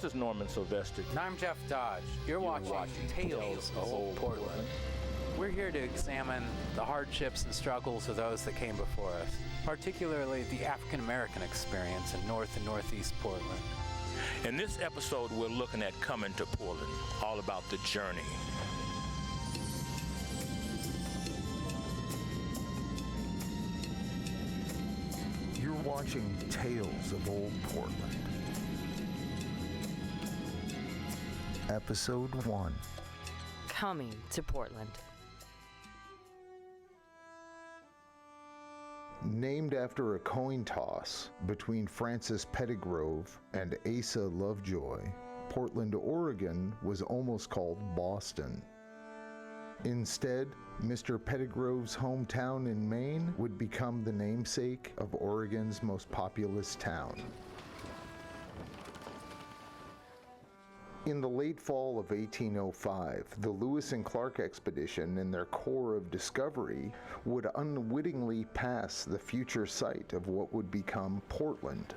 This is Norman Sylvester. And I'm Jeff Dodge. You're watching Tales of Old Portland. We're here to examine the hardships and struggles of those that came before us, particularly the African American experience in North and Northeast Portland. In this episode, we're looking at coming to Portland, all about the journey. You're watching Tales of Old Portland. Episode 1. Coming to Portland. Named after a coin toss between Francis Pettigrove and Asa Lovejoy, Portland, Oregon was almost called Boston. Instead, Mr. Pettigrove's hometown in Maine would become the namesake of Oregon's most populous town. In the late fall of 1805, the Lewis and Clark expedition and their Corps of Discovery would unwittingly pass the future site of what would become Portland.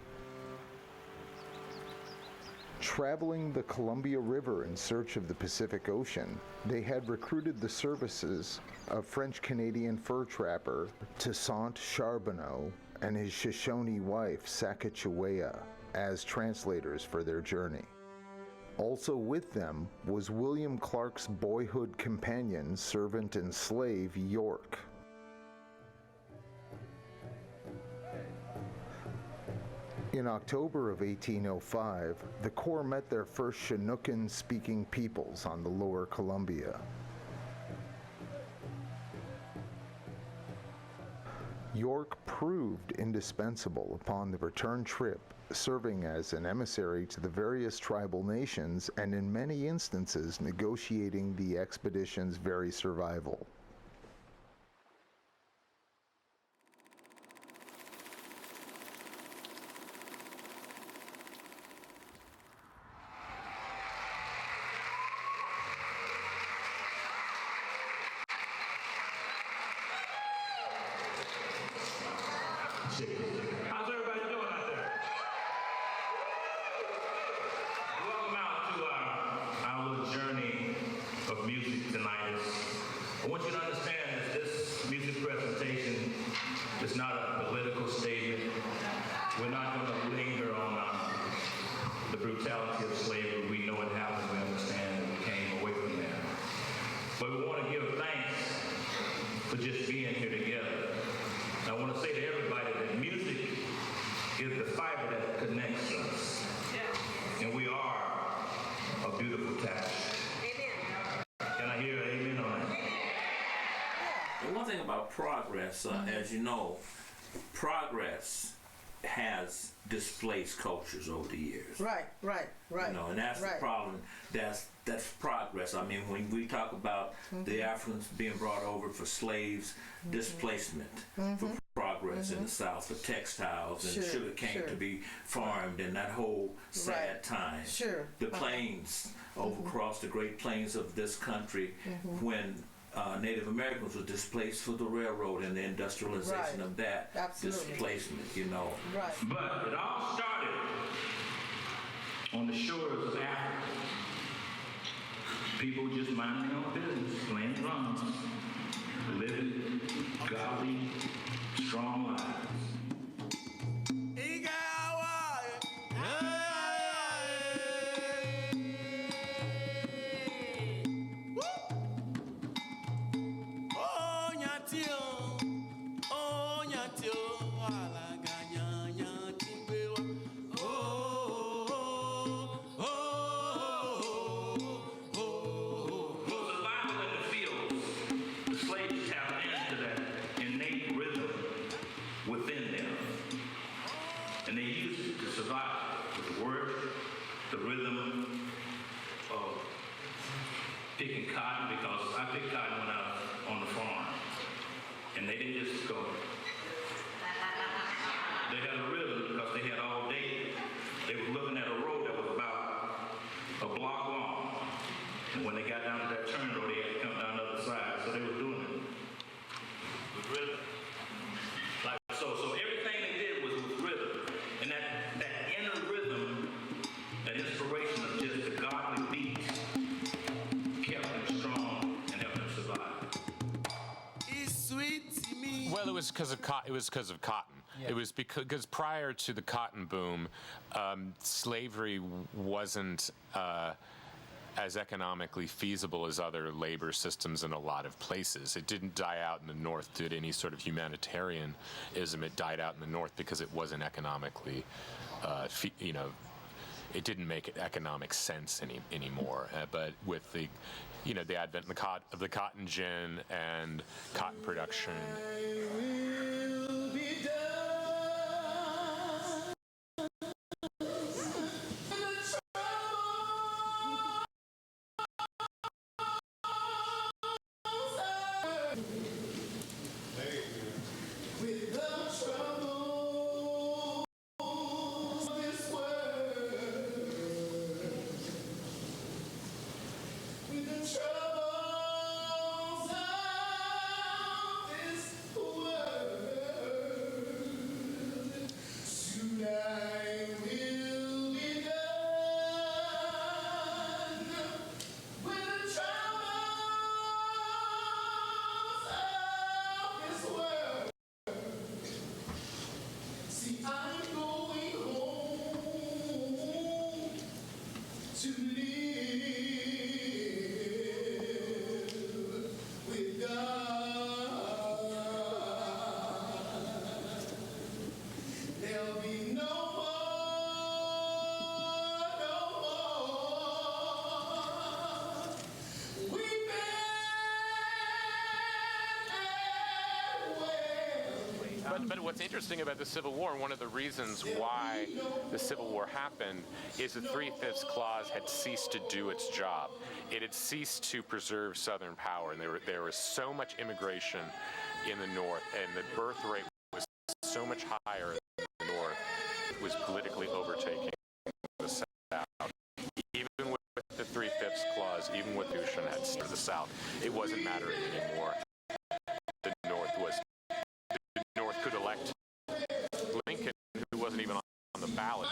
Traveling the Columbia River in search of the Pacific Ocean, they had recruited the services of French-Canadian fur trapper Toussaint Charbonneau and his Shoshone wife Sacagawea as translators for their journey. Also with them was William Clark's boyhood companion, servant, and slave, York. In October of 1805, the Corps met their first Chinookan-speaking peoples on the lower Columbia. York proved indispensable upon the return trip, serving as an emissary to the various tribal nations and in many instances negotiating the expedition's very survival. How's everybody doing out there? Welcome out to our little journey of music tonight. I want you to understand that this music presentation is not a political statement. We're not going to linger on the brutality of slavery. We know it happened. We understand that we came away from that. But we want to give thanks for just being here together. I want to say to everybody that music is the fiber that connects us. Yeah. And we are a beautiful tapestry. Amen. Can I hear an amen on that? The one thing about progress, as you know, progress has displaced cultures over the years. Right. You know, and that's the problem. That's progress. I mean, when we talk about the Africans being brought over for slaves, displacement for progress in the South, for textiles and sugar cane to be farmed, and that whole sad time. The plains over across the Great Plains of this country, when Native Americans were displaced for the railroad and the industrialization of that displacement, you know. But it all started on the shores of Africa. People just minding their own business, playing drums, living godly, strong lives. Within them. And they used it to survive with the word, the rhythm of picking cotton, because I picked cotton when I was on the farm. And they didn't just go. They had a rhythm because they had all day. They were looking at a road that was about a block long. And when they got down to that turn road, they had to come down the other side. So they were doing it with rhythm. So everything they did was with rhythm. And that inner rhythm, that inspiration was because of cotton. It was because of cotton. Yeah. It was because prior to the cotton boom, slavery wasn't as economically feasible as other labor systems in a lot of places. It didn't die out in the North due to any sort of humanitarianism. It died out in the North because it wasn't economically, it didn't make economic sense anymore. But with the, the advent of the cotton gin and cotton production. But what's interesting about the Civil War, one of the reasons why the Civil War happened, is the 3/5 clause had ceased to do its job. It had ceased to preserve Southern power, and there was so much immigration in the North, and the birth rate was so much higher in the North, it was politically overtaking the South. Even with the 3/5 clause, even with the Ocean had to the South, it wasn't mattering anymore. The North could elect Lincoln, who wasn't even on the ballot.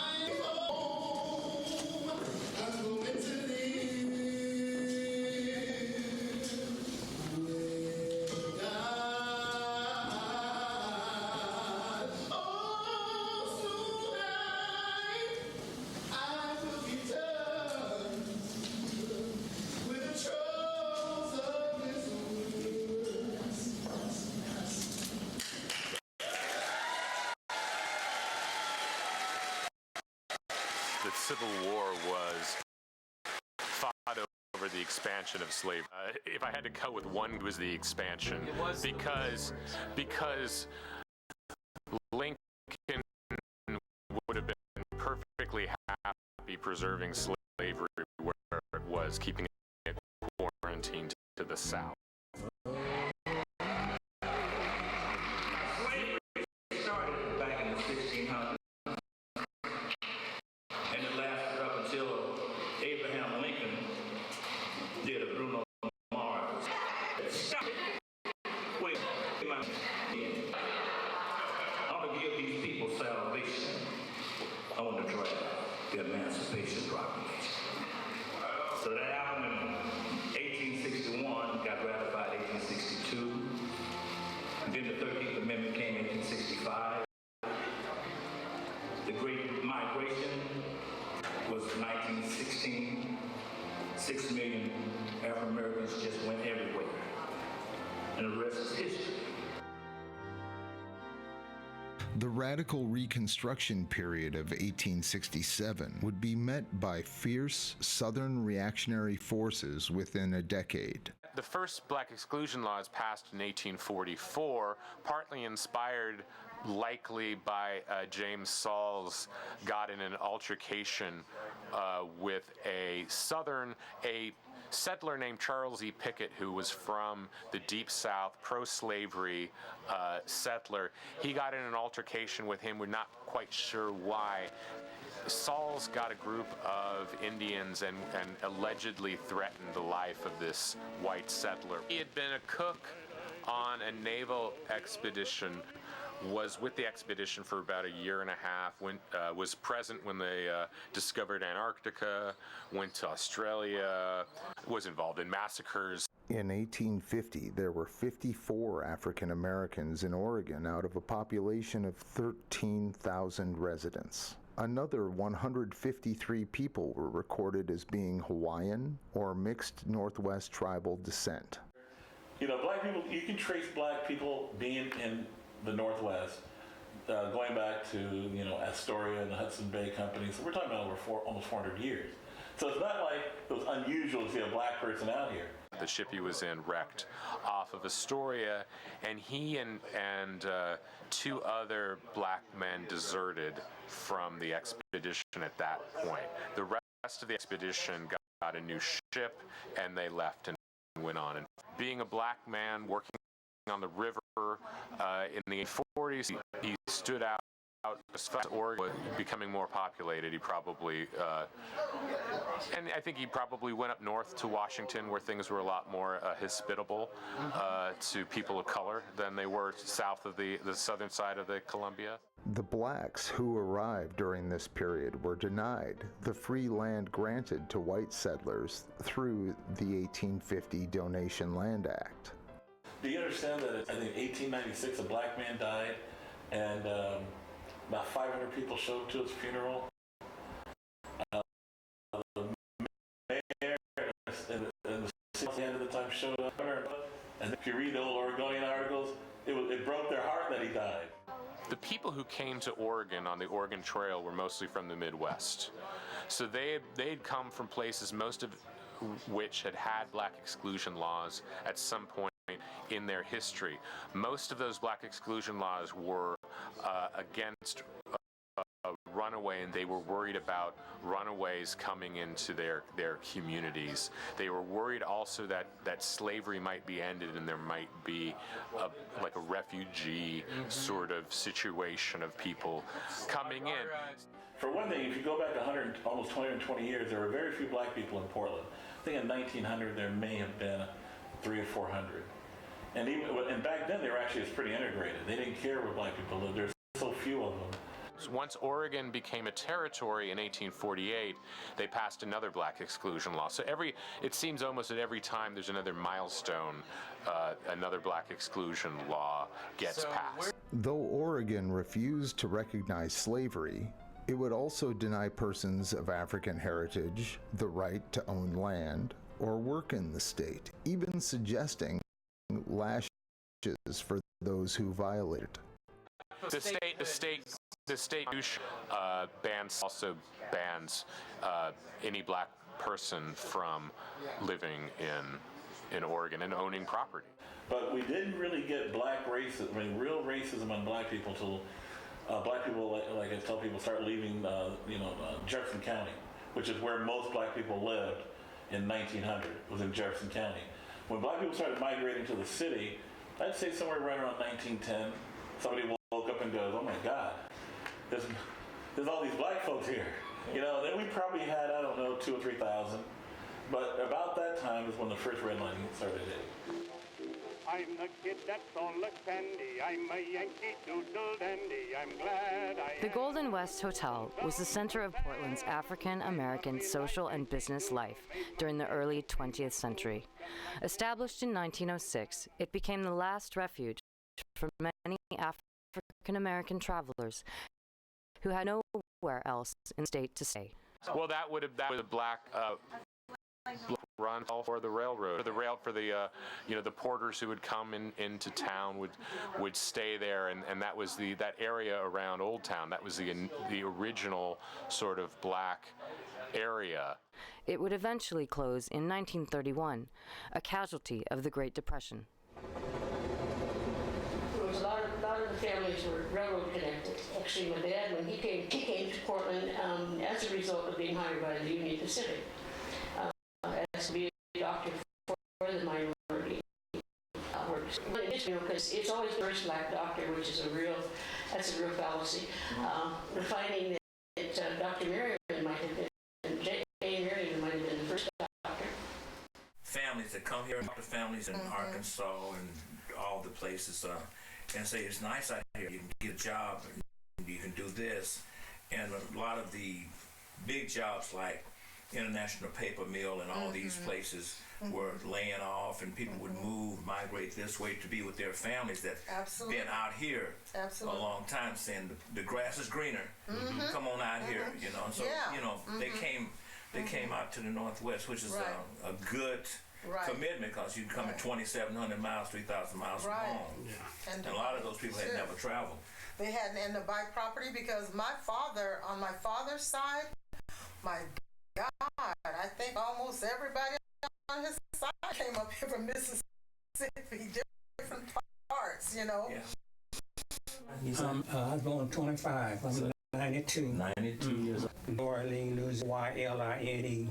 The Civil War was fought over the expansion of slavery. If I had to go with one, it was the expansion. It was because Lincoln would have been perfectly happy preserving slavery where it was, keeping it quarantined to the South. Slavery started back in the 1600s. And it lasted up until Abraham Lincoln did a Bruno Mars. Stop it! Wait, I want to give these people salvation. I want to draft the Emancipation Proclamation. So that happened in 1861, got ratified 1862. And then the 13th Amendment came in 1865. The Great Migration was 1916. 6 million African Americans just went everywhere. And the rest is history. The radical Reconstruction period of 1867 would be met by fierce Southern reactionary forces within a decade. The first black exclusion laws passed in 1844, partly inspired likely by James Sauls got in an altercation with a settler named Charles E. Pickett, who was from the Deep South, pro-slavery settler. He got in an altercation with him. We're not quite sure why. Sauls got a group of Indians and allegedly threatened the life of this white settler. He had been a cook on a naval expedition, was with the expedition for about a year and a half, was present when they discovered Antarctica, went to Australia, was involved in massacres. In 1850, there were 54 African Americans in Oregon out of a population of 13,000 residents. Another 153 people were recorded as being Hawaiian or mixed Northwest tribal descent. You know, black people, you can trace black people being in the Northwest, going back to, you know, Astoria and the Hudson Bay Company. So we're talking about over almost 400 years. So it's not like it was unusual to see a black person out here. The ship he was in wrecked off of Astoria, and he and two other black men deserted from the expedition at that point. The rest of the expedition got a new ship, and they left and went on. And being a black man working on the river in the 40s, he stood out. As far as Oregon becoming more populated, he probably, and I think he probably went up north to Washington, where things were a lot more hospitable to people of color than they were south of the southern side of the Columbia. The blacks who arrived during this period were denied the free land granted to white settlers through the 1850 Donation Land Act. Do you understand that I think 1896 a black man died, and about 500 people showed up to his funeral? The mayor and the city at the end of the time showed up, and if you read the old Oregonian articles, it broke their heart that he died. The people who came to Oregon on the Oregon Trail were mostly from the Midwest. So they'd come from places, most of which had black exclusion laws at some point in their history. Most of those black exclusion laws were against runaway, and they were worried about runaways coming into their communities. They were worried also that slavery might be ended and there might be like a refugee sort of situation of people coming in. For one thing, if you go back almost 20 years, there were very few black people in Portland. I think in 1900 there may have been 300 or 400. And back then they were actually pretty integrated. They didn't care where black people lived. There's so few of them. Once Oregon became a territory in 1848, they passed another black exclusion law. So it seems almost at every time there's another milestone, another black exclusion law gets passed. Though Oregon refused to recognize slavery, it would also deny persons of African heritage the right to own land or work in the state, even suggesting lashes for those who violated. The state also bans any black person from living in Oregon and owning property. But we didn't really get real racism on black people till black people, like I tell people, start leaving Jefferson County, which is where most black people lived in 1900, was in Jefferson County. When black people started migrating to the city, I'd say somewhere right around 1910, somebody woke up and goes, "Oh my God, there's all these black folks here." You know, then we probably had, I don't know, 2,000 or 3,000. But about that time is when the first redlining started hitting. I'm the kid that's all the candy. I'm a Yankee doodle dandy. I'm glad I The Golden West Hotel was the center of Portland's African-American social and business life during the early 20th century. Established in 1906, it became the last refuge for many African-American travelers who had nowhere else in the state to stay. Well, that was a black run for the railroad, for the porters who would come into town would stay there, and that was that area around Old Town. That was the original sort of black area. It would eventually close in 1931, a casualty of the Great Depression. There was a lot of the families were railroad connected. Actually, my dad, when he came to Portland as a result of being hired by the Union Pacific, as to be a doctor for the minority works. Because it's always the first black doctor, which is a real fallacy. We're finding that Dr. Marion might have been, J. Marion might have been the first doctor. Families that come here, talk to families in Arkansas and all the places, and say it's nice out here. You can get a job, and you can do this, and a lot of the big jobs like International Paper Mill and all these places were laying off, and people would migrate this way to be with their families that been out here a long time, saying the grass is greener. Come on out here, you know. So they came out to the Northwest, which is a good commitment, because you come in 2,700 miles, 3,000 miles from home. And a lot of those people had never traveled. They hadn't, and to buy property, because my father, on my father's side, my God, I think almost everybody on his side came up here from Mississippi, different parts, you know. I was born 25. I'm 92. 92 years old. New Orleans, Louisiana, Y-L-I-N-E,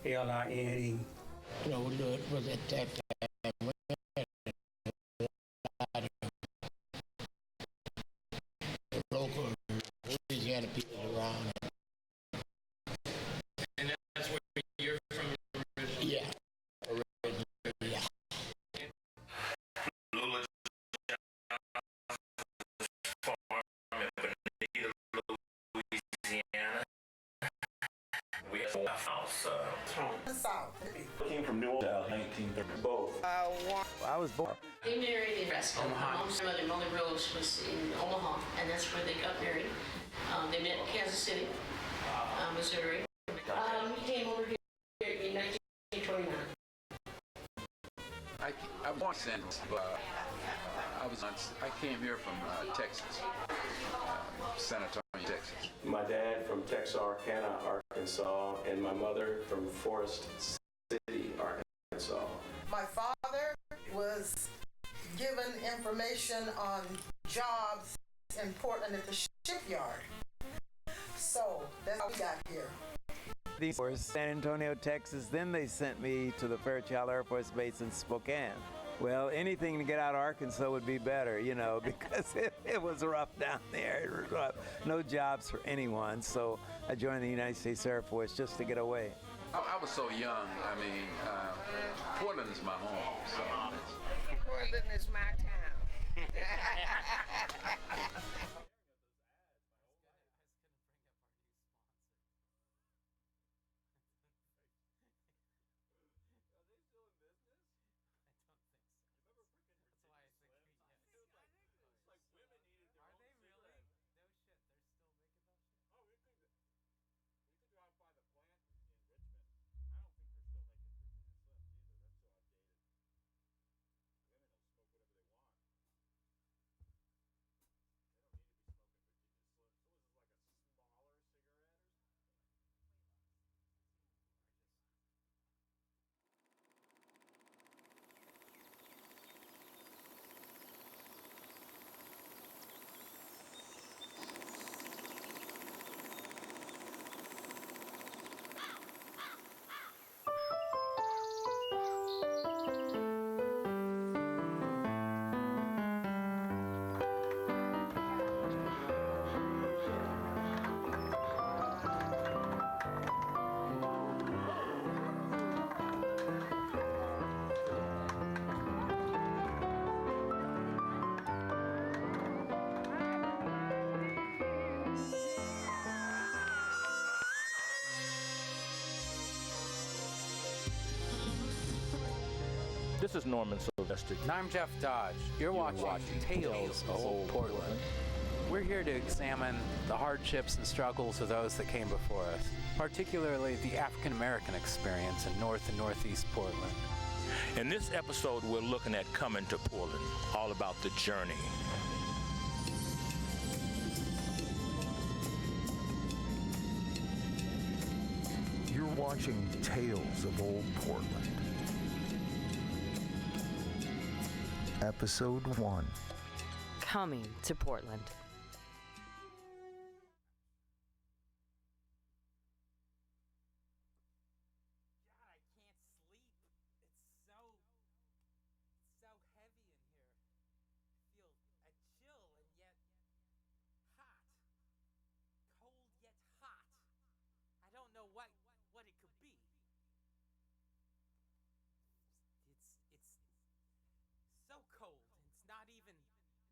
L-I-N-E. You know, it was at that time. The local Louisiana people around. And that's where you're from originally? Yeah. Yeah. Louisiana. We have a house. South. Came from New Orleans, 1930. Both. I was born. They married in Nebraska. My mom's mother, Mother Rose, was in Omaha, and that's where they got married. They met in Kansas City, Missouri. He came over here in 1929. I was sent, but I came here from Texas, San Antonio, Texas. My dad from Texarkana, Arkansas, and my mother from Forest City, Arkansas. My father was given information on jobs in Portland at the shipyard. So that's how we got here. These were San Antonio, Texas. Then they sent me to the Fairchild Air Force Base in Spokane. Well, anything to get out of Arkansas would be better, you know, because it was rough down there. It was rough. No jobs for anyone. So I joined the United States Air Force just to get away. I was so young. I mean, Portland is my home. So Portland is my town. This is Norman Sylvester. And I'm Jeff Dodge. You're watching Tales of Old Portland. We're here to examine the hardships and struggles of those that came before us, particularly the African American experience in North and Northeast Portland. In this episode, we're looking at coming to Portland, all about the journey. You're watching Tales of Old Portland. Episode 1. Coming to Portland.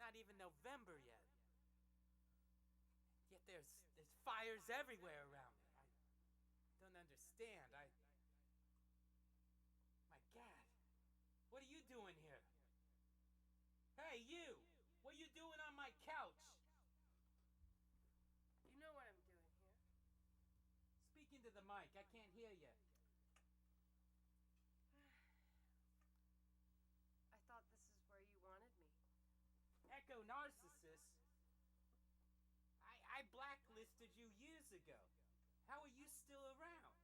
Not even November yet. Yet there's fires everywhere around me. I don't understand. understand. My God. What are you doing here? Hey, you! What are you doing on my couch? You know what I'm doing here. Speak into the mic. I can't hear you. I thought this is where you wanted me. Echo narcissist. I blacklisted you years ago. How are you still around?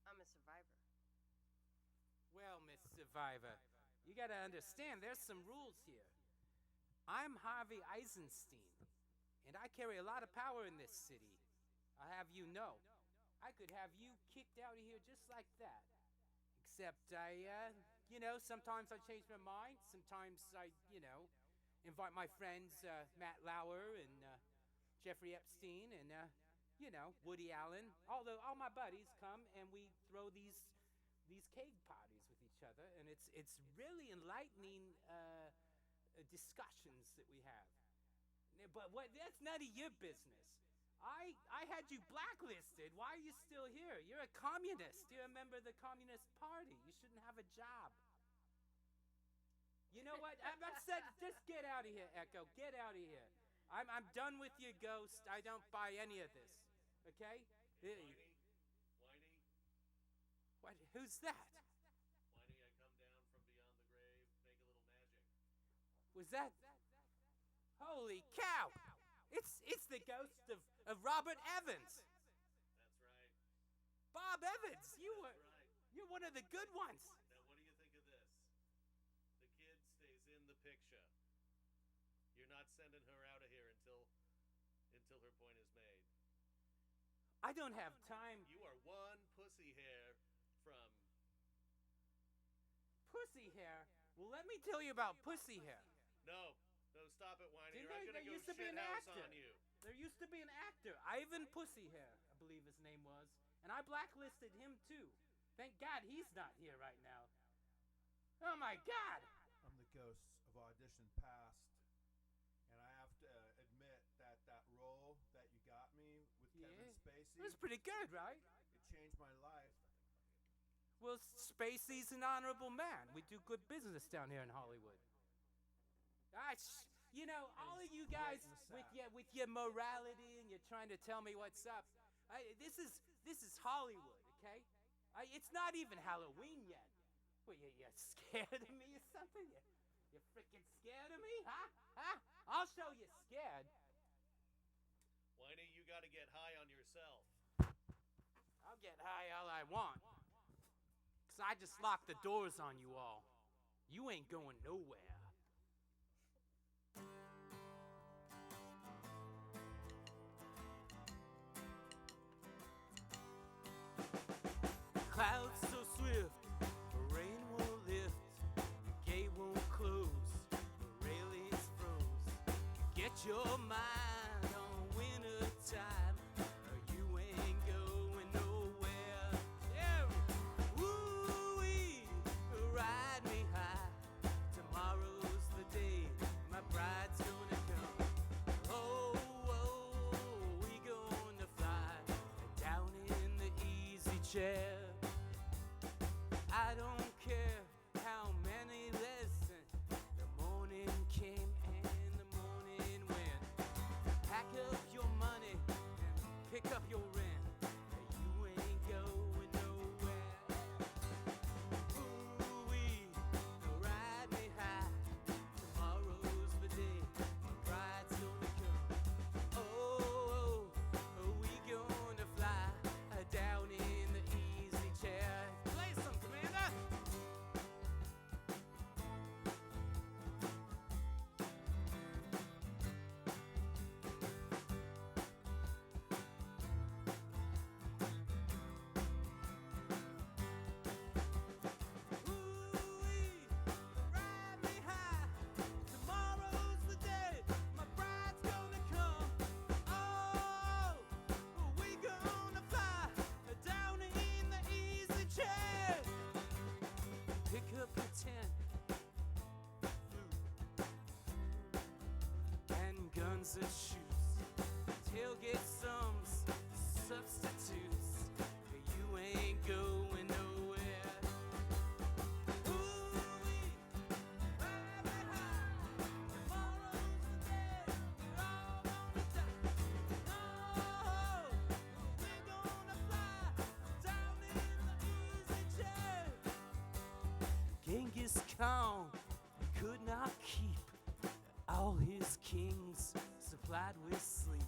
I'm a survivor. Well, Miss Survivor, you gotta understand, there's some rules here. I'm Harvey Eisenstein, and I carry a lot of power in this city. I'll have you know. I could have you kicked out of here just like that. Except sometimes I change my mind. Sometimes I, invite my friends Matt Lauer and Jeffrey Epstein and, Woody Allen. All my buddies come and we throw these cake parties with each other, and it's really enlightening discussions that we have. But that's none of your business. I had you blacklisted. Why are you still here? You're a communist. You're a member of the Communist Party. You shouldn't have a job. You know what? I'm upset. Just get out of here, Echo. Get out of here. I'm done with your ghost. I don't buy any of this. Okay? Whitey? What? Who's that? Whitey, I come down from beyond the grave, make a little magic. Was that? Holy cow! It's the ghost of Robert Evans. That's right. Bob Evans, you're one of the good ones. Now, what do you think of this? The kid stays in the picture. You're not sending her out of here until her point is made. I don't have time. You are one pussy hair from... Pussy hair? Well, let me tell you about pussy hair. No, stop it, Whiny. There I'm gonna go used to be an shithouse actor. on you. There used to be an actor, Ivan Pussyhair, I believe his name was, and I blacklisted him too. Thank God he's not here right now. Oh my God! I'm the ghost of audition past, and I have to admit that role that you got me with Kevin Spacey. It was pretty good, right? It changed my life. Well, Spacey's an honorable man. We do good business down here in Hollywood. All of you guys with your morality and you're trying to tell me what's up. This is Hollywood, okay? It's not even Halloween yet. Well, you scared of me or something? You freaking scared of me, huh? I'll show you scared. Whiny, you got to get high on yourself. I'll get high all I want. 'Cause I just locked the doors on you all. You ain't going nowhere. Clouds so swift, the rain won't lift, the gate won't close, the railings froze. Get your mind on winter time, or you ain't going nowhere. Yeah. Woo-wee, ride me high. Tomorrow's the day my bride's gonna come. Oh, we gonna fly down in the easy chair. I don't care how many lessons. The morning came and the morning went. Pack up your money and pick up your rent. You ain't going nowhere. Ooh-wee, ride me high. Tomorrow's the day my bride's gonna come. Oh, we gonna fly down in the easy chair. Play some, Commander! Ooh-wee, ride me high. Tomorrow's the day my bride's gonna come. Oh, we gonna fly down in the easy chair. Pick up your tent, food, and guns and shoes. Tailgate some substitutes. You ain't going nowhere. Ooh-wee, riding high. Tomorrow's the day we're all gonna die. No, we're gonna fly down in the easy chair. Genghis Khan could not keep all his kings supplied with sleep.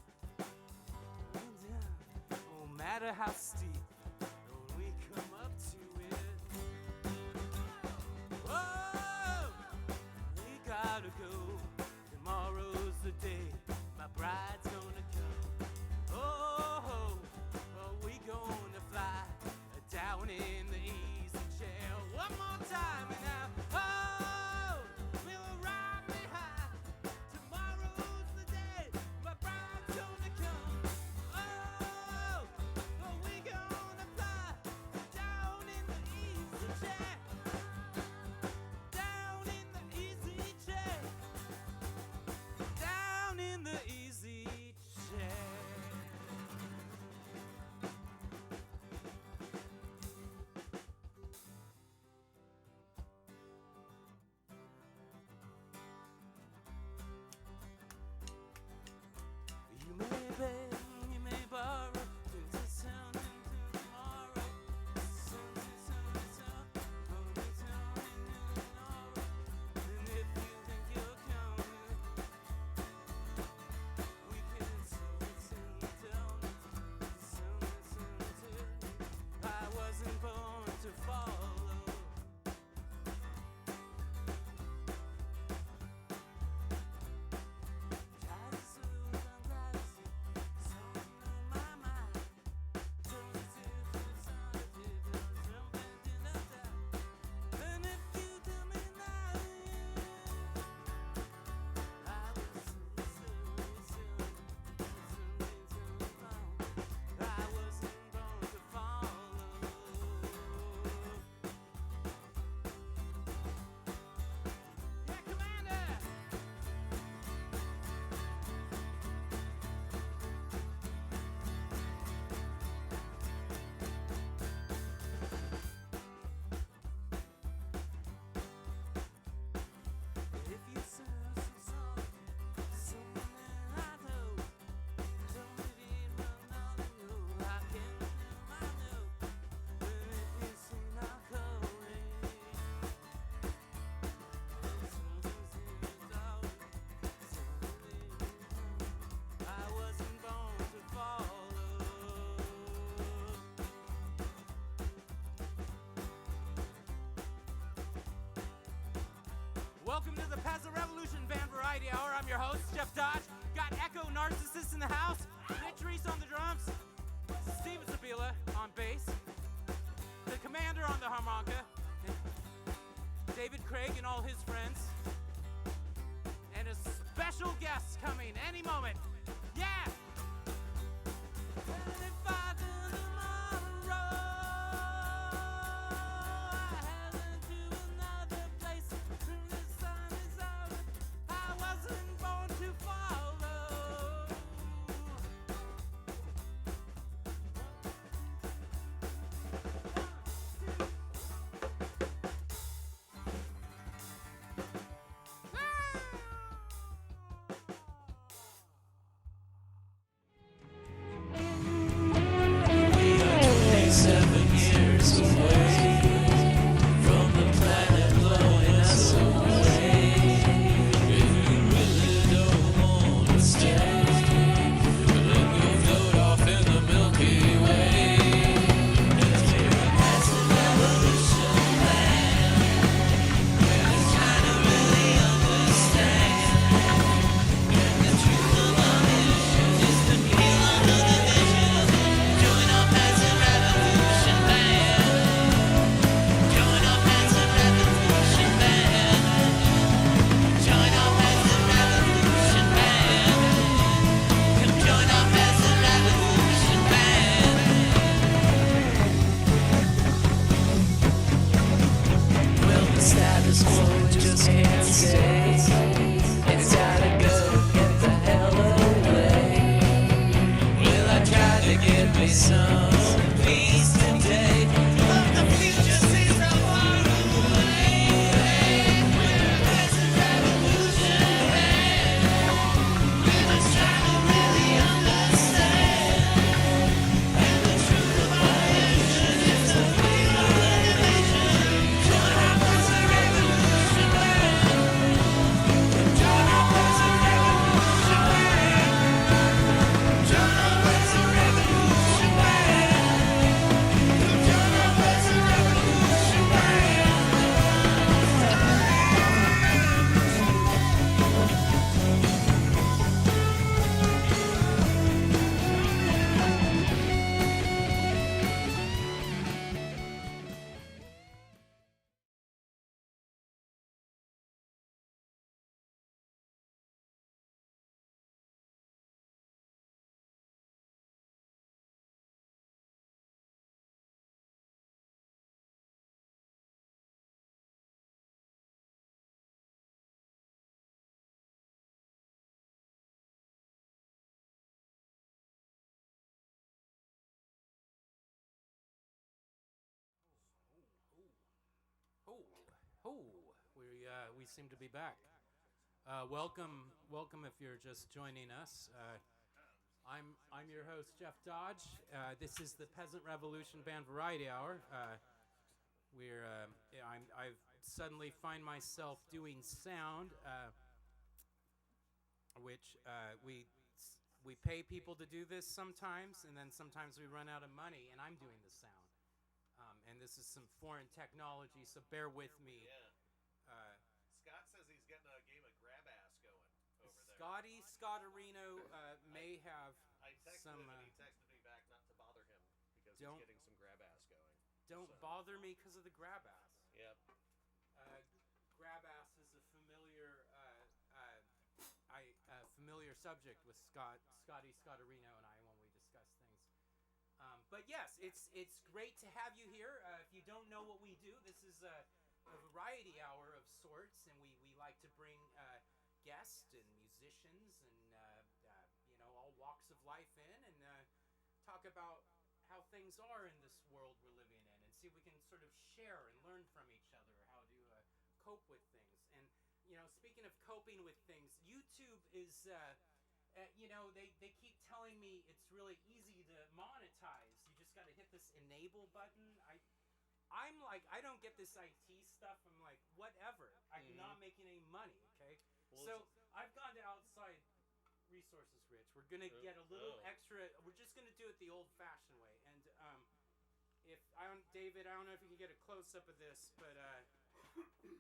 No matter how steep, when we come up to it. Oh, we gotta go. Tomorrow's the day my bride's gonna come. Oh, we gonna fly down in the easy chair. One more time and now. Oh, we'll ride me high. Tomorrow's the day my bride's gonna come. Oh, we gonna fly down in the easy chair. Down in the easy chair. Down in the easy chair. You may beg, you may borrow, things are sounding to tomorrow. Sounding tomorrow. And if you think you're coming, we can soon I wasn't born to follow. Welcome to the Pazza Revolution Band Variety Hour. I'm your host, Jeff Dodge. Got Echo Narcissist in the house, Rich Reese on the drums, Steven Sabila on bass, the Commander on the harmonica, David Craig and all his friends, and a special guest coming any moment. Yeah! And if I do tomorrow, I head to another place. The sun is out. I wasn't born to follow. We seem to be back. Welcome if you're just joining us. I'm your host, Jeff Dodge. This is the Peasant Revolution Band Variety Hour. I've suddenly find myself doing sound, which we pay people to do this sometimes, and then sometimes we run out of money, and I'm doing the sound. And this is some foreign technology, so bear with me. Yeah. Scott says he's getting a game of grab ass going over there. Scotterino may have I texted some. him and he texted me back not to bother him because he's getting some grab ass going. Don't bother me because of the grab ass. Yep. Grab ass is a familiar subject with Scotterino and I when we discuss things. But yes, it's great to have you here. If you don't know what we do, this is a variety hour of sorts, and we like to bring guests and musicians and all walks of life in and talk about how things are in this world we're living in, and see if we can sort of share and learn from each other how to cope with things. And speaking of coping with things, YouTube is they keep telling me it's really easy to monetize. You just got to hit this enable button. I'm like, I don't get this IT stuff. I'm like, whatever. I'm not making any money, okay? Well, so I've gone to outside resources, Rich. We're going to get a little extra. We're just going to do it the old-fashioned way. And David, I don't know if you can get a close-up of this, but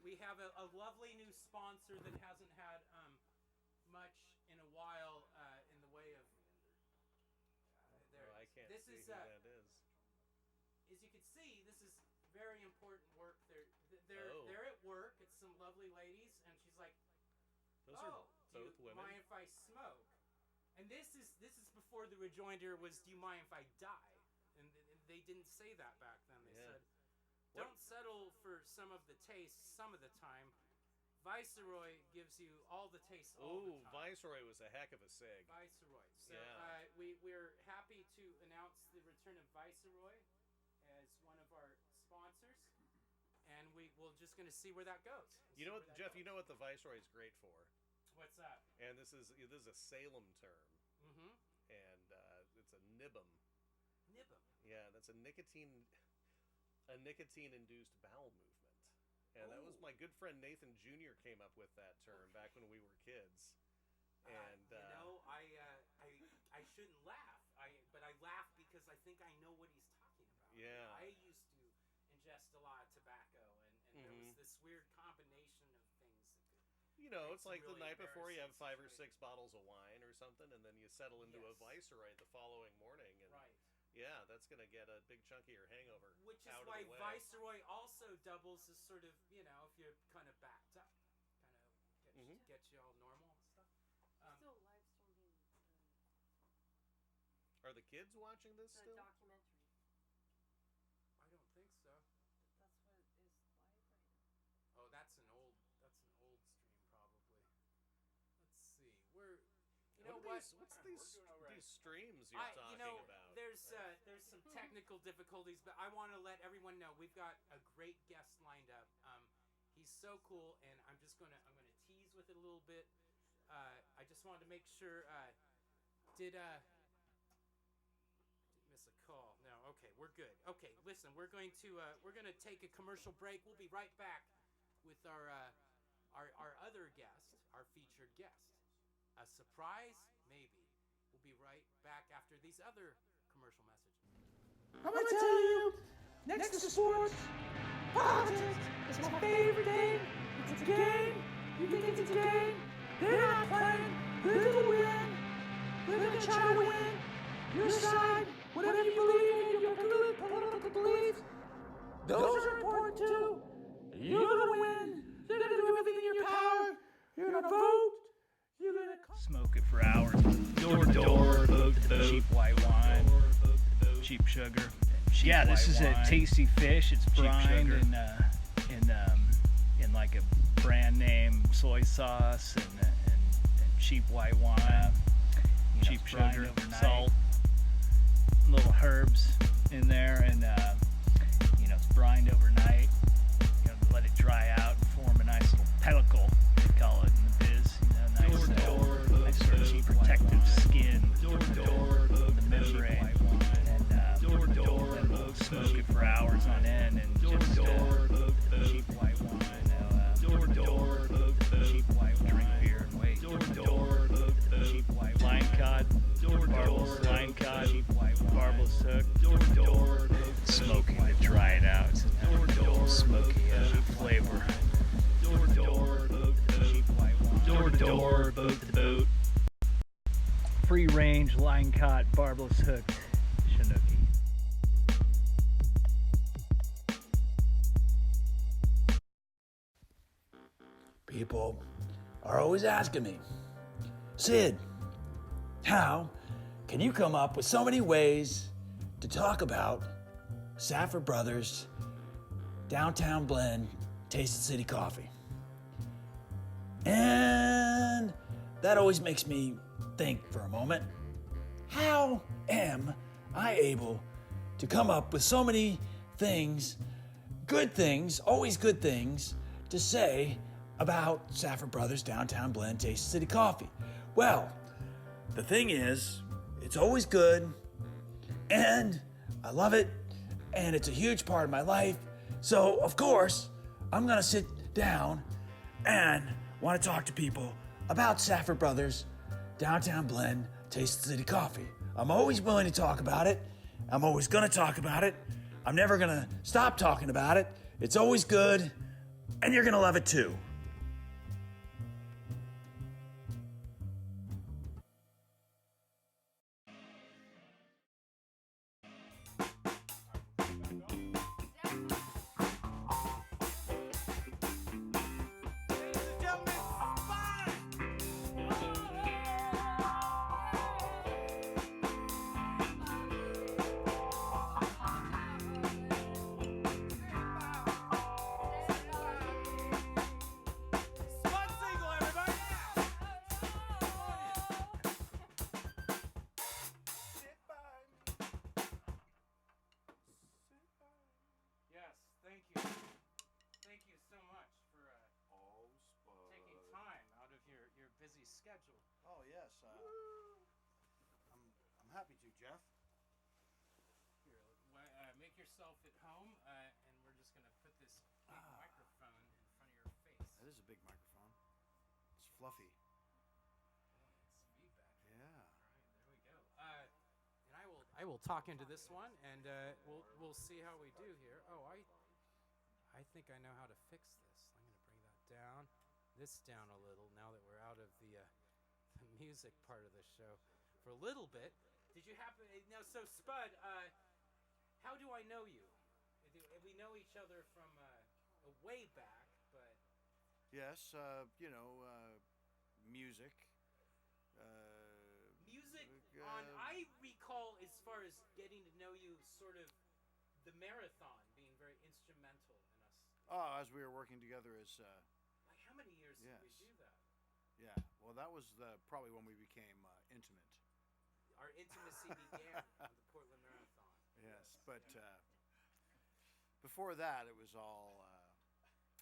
we have a lovely new sponsor that hasn't had much in a while in the way of... I can't see who that is. As you can see, this is very important work. They're at work. It's some lovely ladies, and she's like, Those are both women. Mind if I smoke? And this is before the rejoinder was, do you mind if I die? And they didn't say that back then. They said, don't settle for some of the taste some of the time. Viceroy gives you all the taste all the time. Viceroy was a heck of a sig. Viceroy. So we're happy to announce the return of Viceroy as one of our sponsors, and we're just going to see where that goes. You know what, Jeff? You know what the Viceroy is great for? What's that? And this is a Salem term. Mm-hmm. And it's a nibum. Nibum. Yeah, that's a nicotine-induced bowel movement. And that was my good friend Nathan Jr. came up with that term back when we were kids. And I shouldn't laugh. But I laugh because I think I know what he's talking about. Yeah. I used to ingest a lot of tobacco, and there was this weird combination of things that could. It's like really the night before you have 5 or 6 situations. bottles of wine or something, and then you settle into a Viceroy the following morning. And right. Yeah, that's going to get a big chunk of your hangover. Which is out why of the way. Viceroy also doubles as sort of, if you're kind of backed up, kind of get you all normal and stuff. Still live streaming. Are the kids watching this still? Documentary. I don't think so. That's what is live right now. Oh, that's an old stream probably. Let's see. What's these streams you're talking about? There's some technical difficulties, but I want to let everyone know we've got a great guest lined up. He's so cool, and I'm gonna tease with it a little bit. I just wanted to make sure. Did miss a call? No. Okay, we're good. Okay, listen, we're gonna take a commercial break. We'll be right back with our other guest, our featured guest. A surprise? Maybe. We'll be right back after these other commercial messages. I'm gonna tell you, next to sports, politics is my favorite game. It's a game. You think it's a game? They're not playing. They're gonna win. They're gonna try to win. Your side, whatever you believe in, your political beliefs, those are important too. You're gonna win. They're gonna do everything in your power. You're gonna vote. You're gonna smoke it for hours, door to door, boat to boat, cheap white wine, cheap sugar. Yeah, this is a tasty fish. It's brined in like a brand name soy sauce and cheap white wine, cheap sugar, salt, little herbs in there, and it's brined overnight. You let it dry out. range, line caught, barbless hooked Chinook. People are always asking me, Sid, how can you come up with so many ways to talk about Safford Brothers, Downtown Blend, Taste of City Coffee? And that always makes me think for a moment, how am I able to come up with so many things, good things, always good things, to say about Safford Brothers Downtown Blend Taste City Coffee? Well, the thing is, it's always good, and I love it, and it's a huge part of my life. So, of course, I'm gonna sit down and want to talk to people about Safford Brothers Downtown Blend Taste City Coffee. I'm always willing to talk about it. I'm always gonna talk about it. I'm never gonna stop talking about it. It's always good, and you're gonna love it too. Yes, thank you. Thank you so much for taking time out of your busy schedule. Oh yes, I'm happy to, Jeff. Here, make yourself at home, and we're just gonna put this big microphone in front of your face. That is a big microphone. It's fluffy. It's feedback. Yeah. All right, there we go. And I will talk into this one, and we'll see how we do here. Oh, I think I know how to fix this. I'm gonna bring that down, this down a little. Now that we're out of the music part of the show for a little bit. Did you happen? No. So Spud, how do I know you? We know each other from way back, but Yes, music. music on. I recall, as far as getting to know you, sort of the marathon being very instrumental in us. Oh, as we were working together as. Like, how many years did we do that? Yeah. Well, that was probably when we became intimate. Our intimacy began at the Portland Marathon. Yes, but before that, it was all.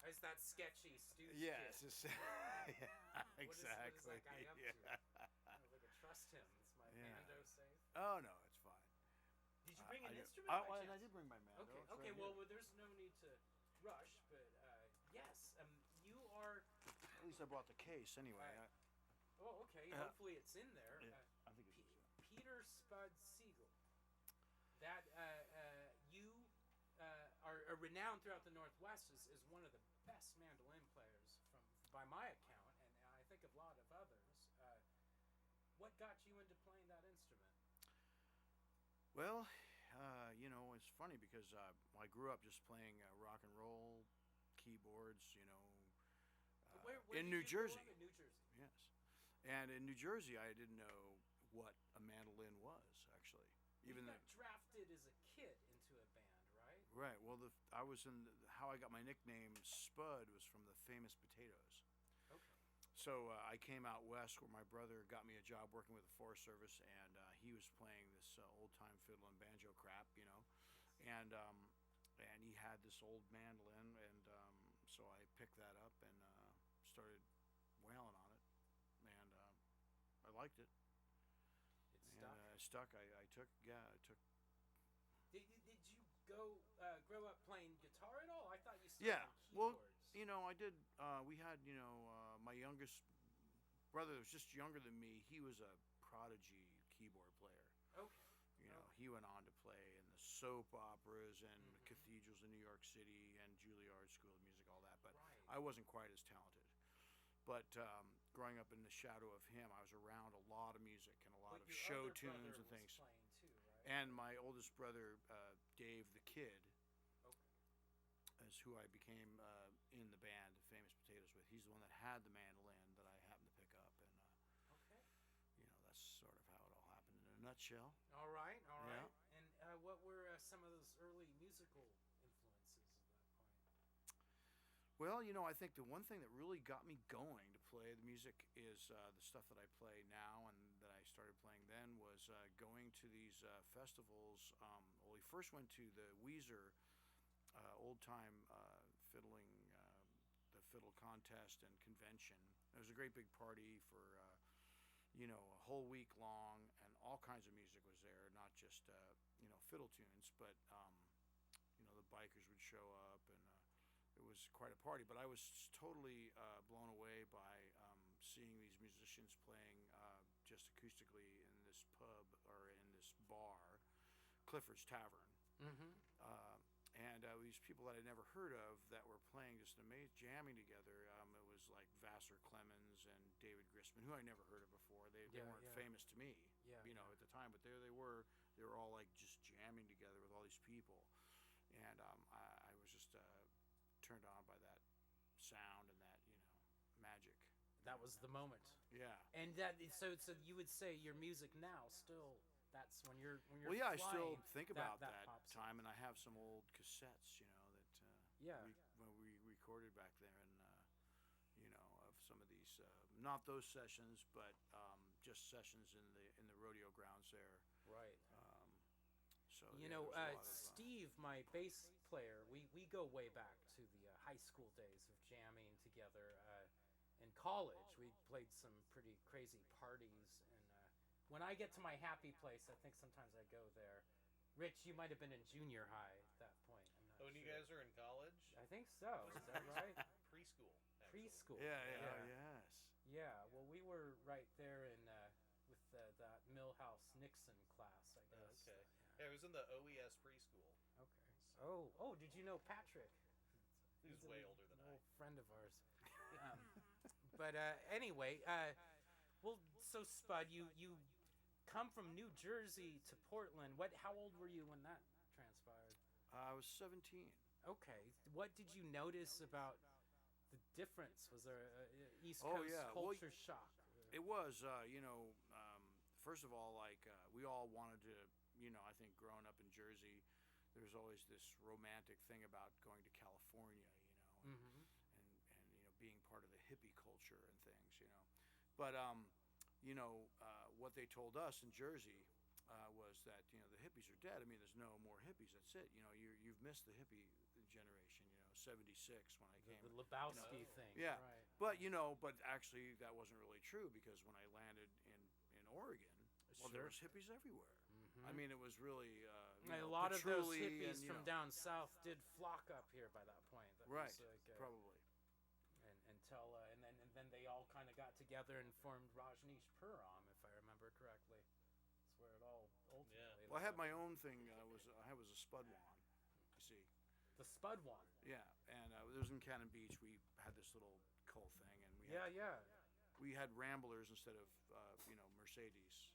Is that sketchy Stooge Yes, kid? yeah, exactly. What is that guy up Yeah. to? I don't think I trust him. Is my Mando safe? Oh no, it's fine. Did you bring an instrument? I did bring my Mando. Okay, It's okay. right Well, here. there's no need to rush, but yes, you are. At least I brought the case anyway. Oh, okay. Hopefully it's in there. I think it's. Peter Spud Siegel. That you are renowned throughout the Northwest as one of the best mandolin players by my account, and I think a lot of others. What got you into playing that instrument? Well, it's funny because I grew up just playing rock and roll, keyboards, Where in did New you grow Jersey. up in New Jersey? Yes. And in New Jersey, I didn't know what a mandolin was, actually. You got drafted as a kid into a band, right? Right. Well, I was how I got my nickname Spud was from the famous Potatoes. Okay. So I came out west where my brother got me a job working with the Forest Service, and he was playing this old-time fiddle and banjo crap, and he had this old mandolin, and so I picked that up and started wailing on it, and I liked it. It stuck. stuck. I took. Did you grow up playing guitar at all? I thought you started Yeah. on Well, keyboards. I did. We had, my youngest brother was just younger than me. He was a prodigy keyboard player. Okay. He went on to play in the soap operas and cathedrals in New York City and Juilliard School of Music, all that. But I wasn't quite as talented. But growing up in the shadow of him, I was around a lot of music and a lot of show tunes and things. Too, right? And my oldest brother, Dave the Kid, is who I became in the band Famous Potatoes with. He's the one that had the mandolin that I happened to pick up, and that's sort of how it all happened in a nutshell. All right. Yeah. And what were some of those early musical influences at that point? Well, I think the one thing that really got me going to play the music is the stuff that I play now and that I started playing then was going to these festivals. We first went to the Weezer old-time fiddling, the fiddle contest and convention. It was a great big party for, a whole week long, and all kinds of music was there, not just, fiddle tunes, but, the bikers would show up, and it was quite a party. But I was totally blown away by seeing these musicians playing just acoustically in this pub or in this bar, Clifford's Tavern. Mm-hmm. And these people that I'd never heard of that were playing just amazing, jamming together. It was like Vassar Clemens and David Grisman, who I never heard of before. They weren't famous to me, at the time, but there they were. They were all like just jamming together with all these people, and I was just turned on by that sound and that magic. That was the moment. Yeah. And so you would say your music now still. That's when you're. Well, yeah, I flying, still think about that time, and I have some old cassettes, that we recorded back there, and of some of these, not those sessions, but just sessions in the rodeo grounds there. Right. So Steve, my bass player, we go way back to the high school days of jamming together. In college, we played some pretty crazy parties. When I get to my happy place, I think sometimes I go there. Rich, you might have been in junior high at that point. I'm not When sure. you guys are in college? I think so. Is that right? Preschool. Preschool. Yeah. Yes. Yeah. Well, we were right there in with that Millhouse Nixon class, I guess. Okay. Yeah, it was in the OES preschool. Okay. Oh, did you know Patrick? He's way older than I. Old friend of ours. But anyway, well, so Spud, you come from New Jersey to Portland. How old were you when that transpired? I was 17. Okay. What did you notice about the difference? Was there a East Coast culture shock? It was, first of all, we all wanted to, I think growing up in Jersey, there's always this romantic thing about going to California, and being part of the hippie culture and things, But, what they told us in Jersey was that, the hippies are dead. I mean, there's no more hippies. That's it. You've missed the hippie generation, 76 when I came. The Lebowski thing. Yeah. Right. But actually that wasn't really true, because when I landed in Oregon, there was hippies everywhere. Mm-hmm. I mean, it was really, a lot of those hippies from down south did flock up here by that point. That right. Was, probably. And then they all kind of got together and formed Rajneesh Puram, if I remember correctly. That's where it all ultimately. Well, I had my own thing. I was a Spudwan, you see. The Spudwan. Yeah, and it was in Cannon Beach. We had this little cult thing, and we we had Ramblers instead of Mercedes,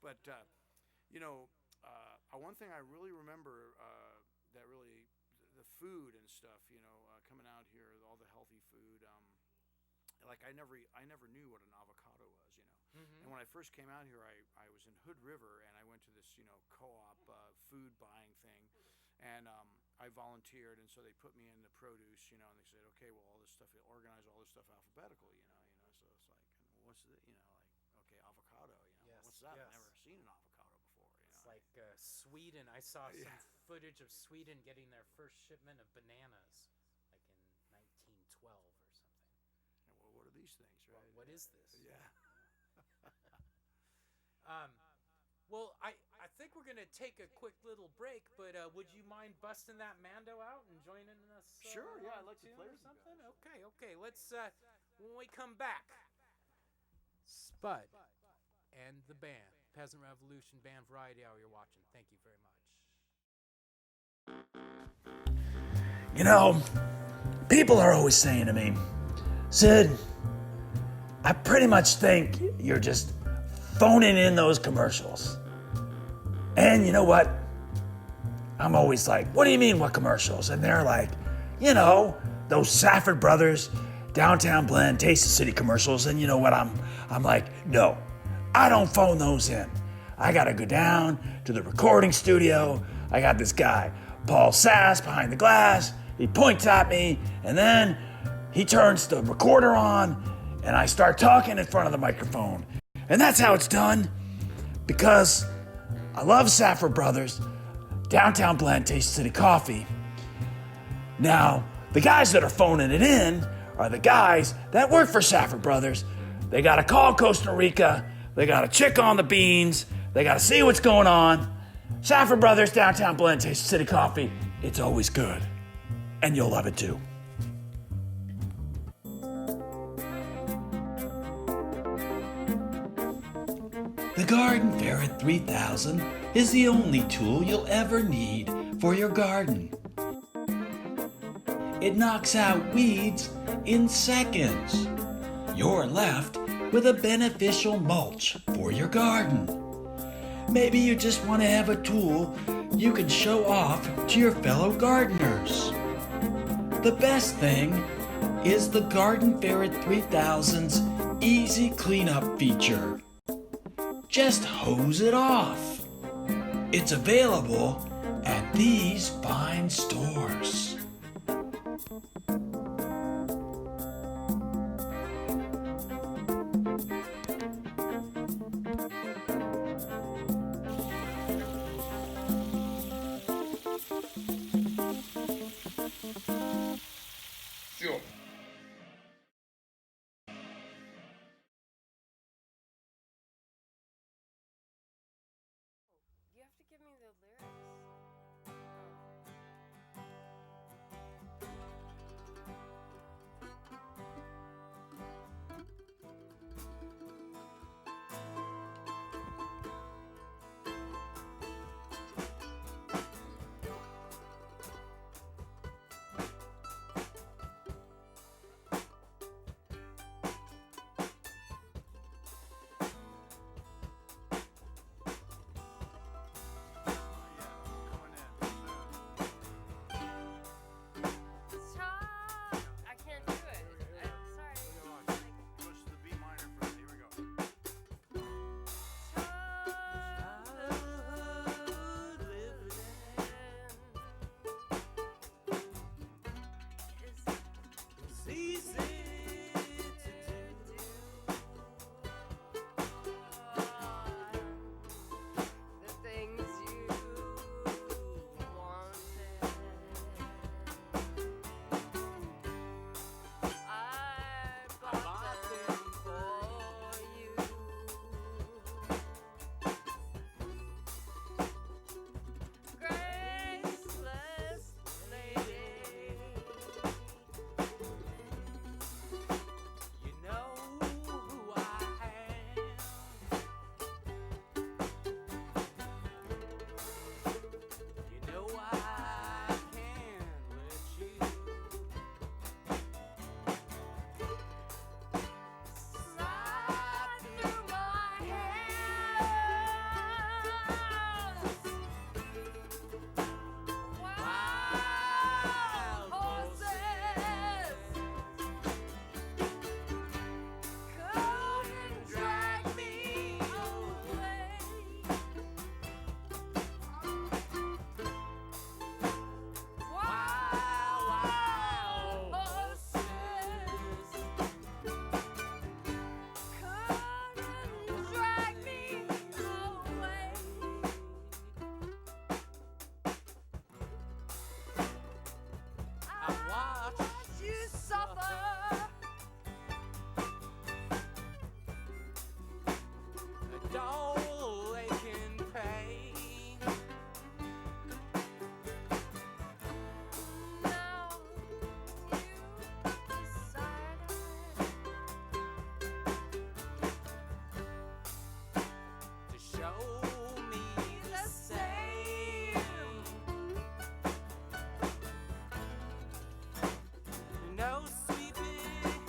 but one thing I really remember that really. The food and stuff, coming out here, all the healthy food. I never knew what an avocado was, Mm-hmm. And when I first came out here, I was in Hood River, and I went to this, co-op food buying thing, and I volunteered, and so they put me in the produce, and they said, okay, well, all this stuff, organize all this stuff alphabetically, so it's like, what's the, okay, avocado, yes, what's that? Yes. I've never seen an avocado before. It's like Sweden. I saw some footage of Sweden getting their first shipment of bananas, like in 1912 or something. And well, what are these things, right? Well, what is this? Yeah. Well, I think we're gonna take a quick little break, but would you mind busting that Mando out and joining us? Sure. Yeah, I'd like to play or with something. Okay. Let's when we come back, Spud and the band, Peasant Revolution Band Variety Hour. You're watching. Thank you very much. People are always saying to me, Sid, I pretty much think you're just phoning in those commercials. And you know what? I'm always like, what do you mean, what commercials? And they're like, you know, those Safford Brothers, Downtown Blend, Taste of City commercials. And you know what? I'm like, no, I don't phone those in. I gotta go down to the recording studio. I got this guy, Paul Sass, behind the glass. He points at me, and then he turns the recorder on, and I start talking in front of the microphone. And that's how it's done, because I love Safford Brothers, Downtown Blend, Taste City Coffee. Now, the guys that are phoning it in are the guys that work for Safford Brothers. They gotta call Costa Rica, they gotta check on the beans, they gotta see what's going on. Safford Brothers, Downtown Blend, Taste City Coffee, it's always good. And you'll love it too. The Garden Ferret 3000 is the only tool you'll ever need for your garden. It knocks out weeds in seconds. You're left with a beneficial mulch for your garden. Maybe you just want to have a tool you can show off to your fellow gardeners. The best thing is the Garden Ferret 3000's easy cleanup feature. Just hose it off. It's available at these fine stores. You have to give me the lyrics. I can't do it. I'm sorry. Push the B minor for here we go. It's easy to do. The things you wanted. I bought them for you. Graceless lady, you know who I am. You know I can't let you slide through my hands. Wild horses come and drag me away. Wild horses come and drag me away. I watched you suffer, a dull aching pain. Now you decided to show me the same. No sweeping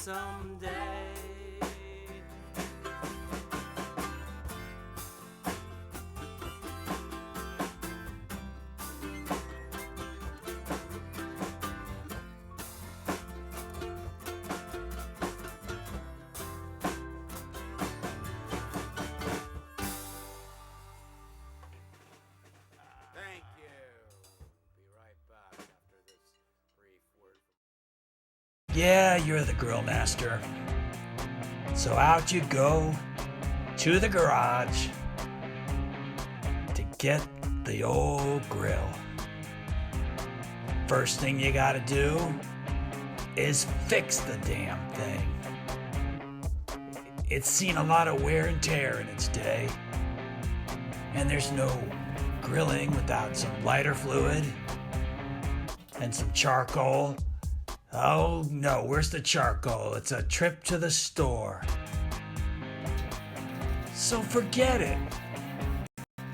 someday. Thank you. Be right back after this brief word from Yeah, you're the grill master. So out you go to the garage to get the old grill. First thing you gotta do is fix the damn thing. It's seen a lot of wear and tear in its day, and there's no grilling without some lighter fluid and some charcoal. Oh no, where's the charcoal? It's a trip to the store. So forget it.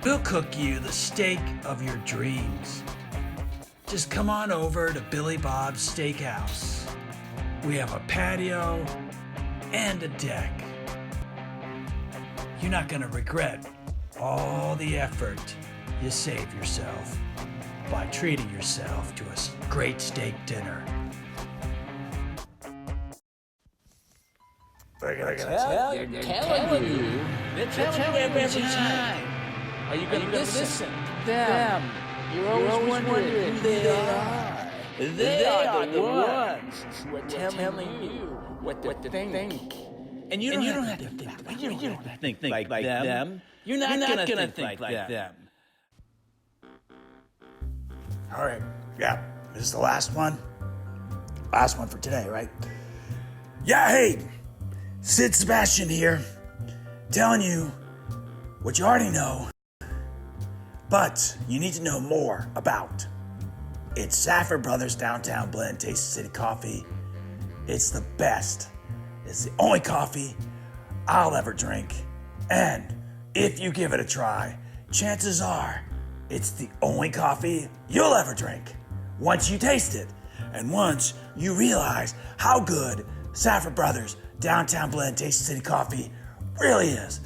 We'll cook you the steak of your dreams. Just come on over to Billy Bob's Steakhouse. We have a patio and a deck. You're not gonna regret all the effort you save yourself by treating yourself to a great steak dinner. We're gonna tell you. They're telling you every time. Are you gonna listen? Them. You're always wondering who they are. They are the ones who are telling you what to think. And you don't have to think like them. You're not gonna think like them. All right, yeah, this is the last one. Last one for today, right? Yeah, hey, Sid Sebastian here, telling you what you already know, but you need to know more about. It's Safford Brothers Downtown Blend Taste City Coffee. It's the best. It's the only coffee I'll ever drink. And if you give it a try, chances are it's the only coffee you'll ever drink. Once you taste it, and once you realize how good Safford Brothers Downtown Blend Taste City Coffee really is.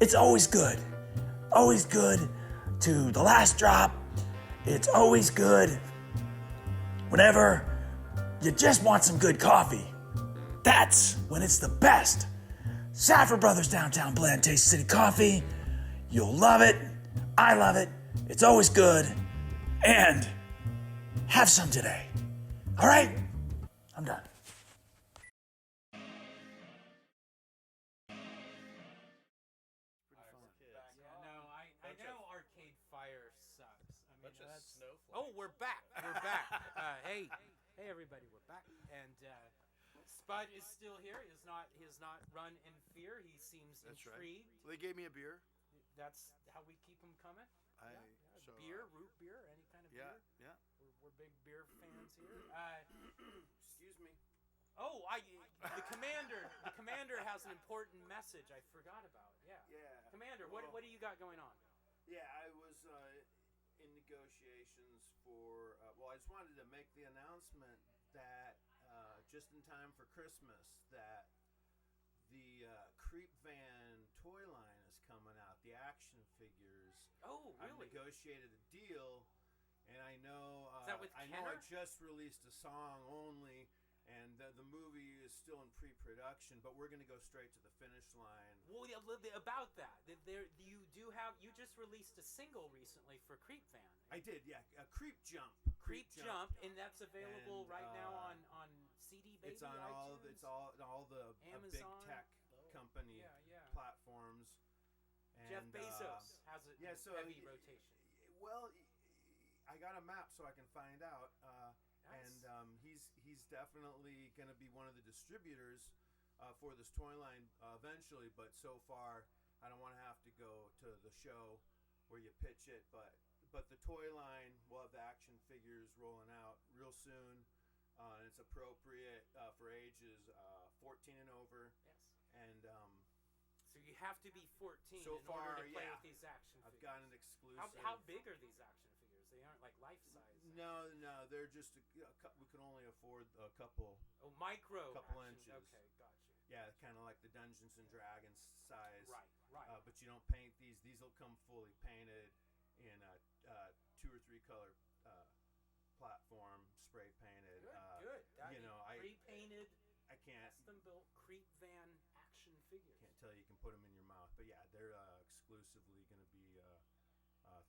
It's always good. Always good to the last drop. It's always good whenever you just want some good coffee. That's when it's the best. Safford Brothers Downtown Blend Taste City Coffee. You'll love it. I love it. It's always good. And have some today. All right? I'm done. Oh, we're back. We're back. Hey, everybody, we're back. And Spud is still here. He has not run in fear. He seems intrigued. Right. So they gave me a beer. That's how we keep him coming. Beer, root beer, any kind of beer. Yeah. We're big beer fans here. Excuse me. Oh, the commander has an important message I forgot about. Yeah. Commander, what do you got going on? Yeah, I was in negotiations for. I just wanted to make the announcement that just in time for Christmas that the Creep Van toy line is coming out. The action figures. Oh, really? I've negotiated a deal, and I know. Is that with I know I just released a song only. And the movie is still in pre-production, but we're going to go straight to the finish line. Well, about that, you just released a single recently for Creep Van. I did, yeah. Creep Jump. Creep Jump, and that's available right now on CD Baby. It's on iTunes, all the Amazon, big tech company platforms. And, Jeff Bezos has a heavy rotation. Well, I got a map so I can find out. Nice. And he's definitely going to be one of the distributors for this toy line eventually. But so far, I don't want to have to go to the show where you pitch it. But the toy line will have the action figures rolling out real soon. And it's appropriate for ages 14 and over. Yes. And so you have to be 14 so in far, order to play with these action figures. I've got an exclusive. How big are these action figures? They aren't like life size. No, they're just we can only afford a couple. Oh, micro. Couple action. inches. Okay, gotcha. Yeah, kind of like the Dungeons and Dragons size. Right. But you don't paint these. These will come fully painted in 2 or 3 color platform, spray painted. Good. You know, pre-painted. I can't. Custom built creep van action figures. Can't tell you can put them in your mouth, but yeah, they're exclusively going to be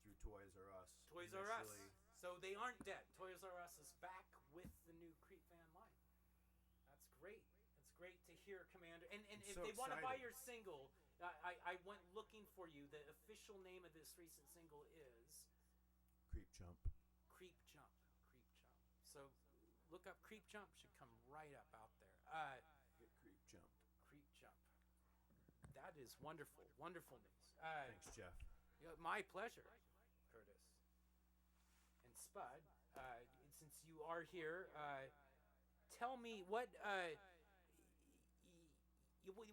through Toys R Us. Toys R Us. So they aren't dead. Toys R Us is back with the new creep van line. That's great. It's great to hear, Commander. And if so they want to buy excited. your single, I went looking for you. The official name of this recent single is Creep Jump. Creep Jump. Creep Jump. So look up Creep Jump. Should come right up out there. Get Creep Jumped. Creep Jump. That is wonderful. Wonderful news. Thanks, Jeff. My pleasure, Curtis. And Spud, since you are here, tell me what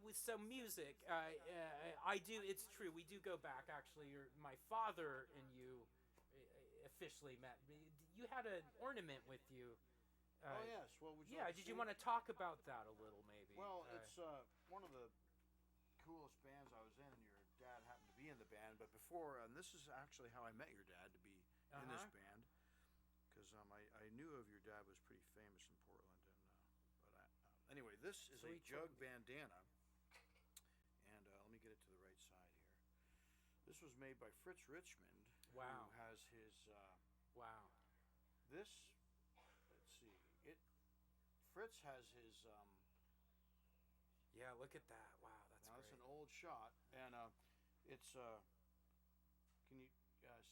with some music. I do. It's true. We do go back. Actually, my father and you officially met. You had an ornament with you. Oh yes. Well, would you yeah. like to Did you see want it? to talk about that a little, maybe? Well, it's one of the coolest bands I was in, and your dad happened to be in the band. But before, and this is actually how I met your dad to be in this band, because I knew of your dad was pretty famous in Portland, anyway, this is a jug bandana, and let me get it to the right side here. This was made by Fritz Richmond, Wow. who has his wow. This, let's see, Fritz has his Yeah, look at that. Wow, that's now great. it's an old shot, and it's can you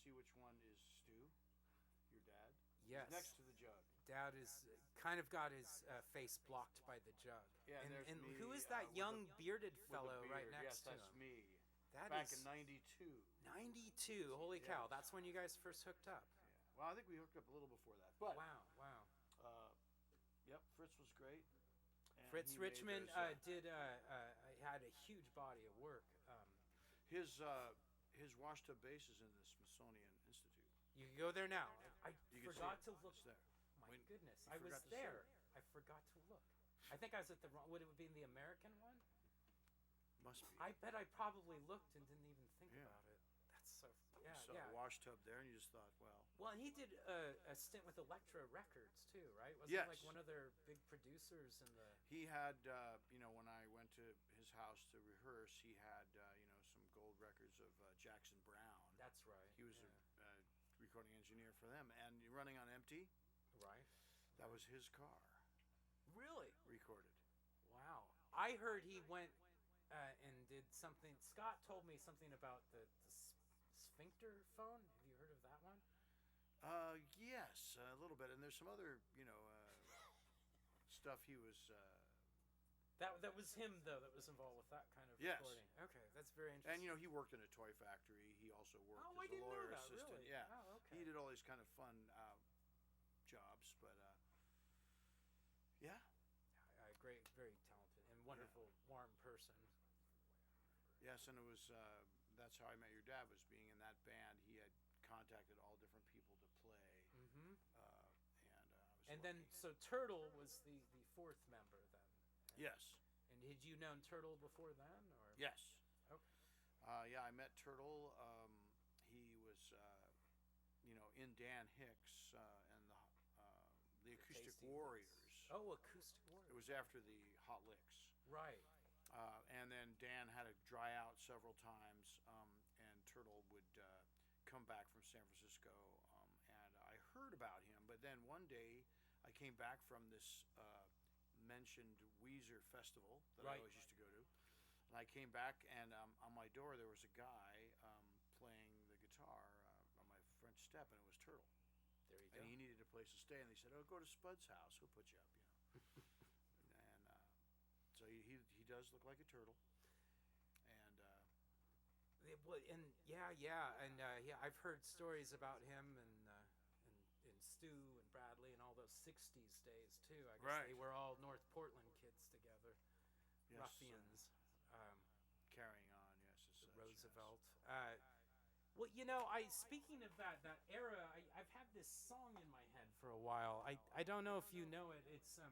see which one is Stu, your dad? Yes. He's next to the jug. Dad is kind of got his face blocked by the jug. Yeah, and me, who is that with young the- bearded with the fellow right beard. next yes, to that's him? me. That Back is in '92. 92. Holy cow! That's when you guys first hooked up. Yeah. Well, I think we hooked up a little before that. But Wow. yep, Fritz was great. And Fritz he made Richmond those, had a huge body of work. his wash tub bass is in the Smithsonian Institute. You can go there now. I You can see forgot it. to look. It's there. My goodness, you I was forgot to see there. it. I forgot to look. I think I was at the wrong. Would it be in the American one? Must be. I bet I probably looked and didn't even think Yeah. about it. That's so. You Yeah, saw yeah. a wash tub there, and you just thought, well. Well, and he did a stint with Elektra Records too, right? Wasn't Yes. he like one of their big producers in the? He had, when I went to his house to rehearse, he had, some gold records of Jackson Brown. That's right. He was a recording engineer for them, and Running on Empty. Right. That was his car. Really? Recorded. Wow. I heard he went and did something. Scott told me something about the sphincter phone. Have you heard of that one? Yes, a little bit, and there's some other, stuff he was. That was him though. That was involved with that kind of Yes. recording. Okay, that's very interesting. And he worked in a toy factory. He also worked Oh, I as a didn't know lawyer that, assistant. really? Yeah, Oh, okay. he did all these kind of fun jobs, but yeah. Great, very talented and wonderful, warm person. Yes, and it was that's how I met your dad, was being in that band. He had contacted all different people to play, Mm-hmm. and I was And then, so Turtle was the fourth member then. yes, And had you known Turtle before then, or? yes. Okay. Yeah, I met Turtle. He was, in Dan Hicks and the Acoustic Tasty Warriors. Oh, Acoustic Warriors. It was after the Hot Licks. Right. And then Dan had to dry out several times, and Turtle would come back from San Francisco, and I heard about him. But then one day, I came back from this mentioned Weezer festival that I always used to go to, and I came back, and on my door there was a guy playing the guitar on my French step, and it was Turtle. There you go. And he needed a place to stay, and they said, "Oh, go to Spud's house. He'll put you up." And so he does look like a turtle. And I've heard stories about him and Stu and Bradley and all those '60s days too. I guess they were all North Portland kids together, ruffians. Carrying on, yes. Roosevelt. Well, speaking of that era, I've had this song in my head for a while. I don't know if you know it. It's a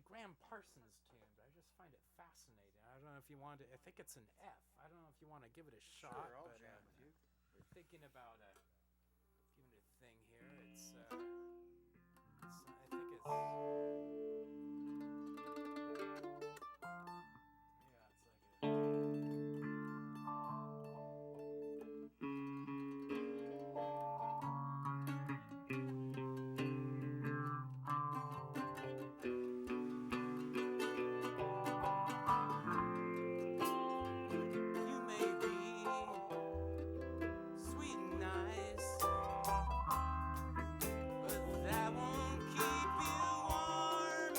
Graham Parsons tune, but I just find it fascinating. I don't know if you want to. I think it's an F. I don't know if you want to give it a shot. Sure, I'll but, jam with you. We're thinking about giving it a thing here. I think it's. Warm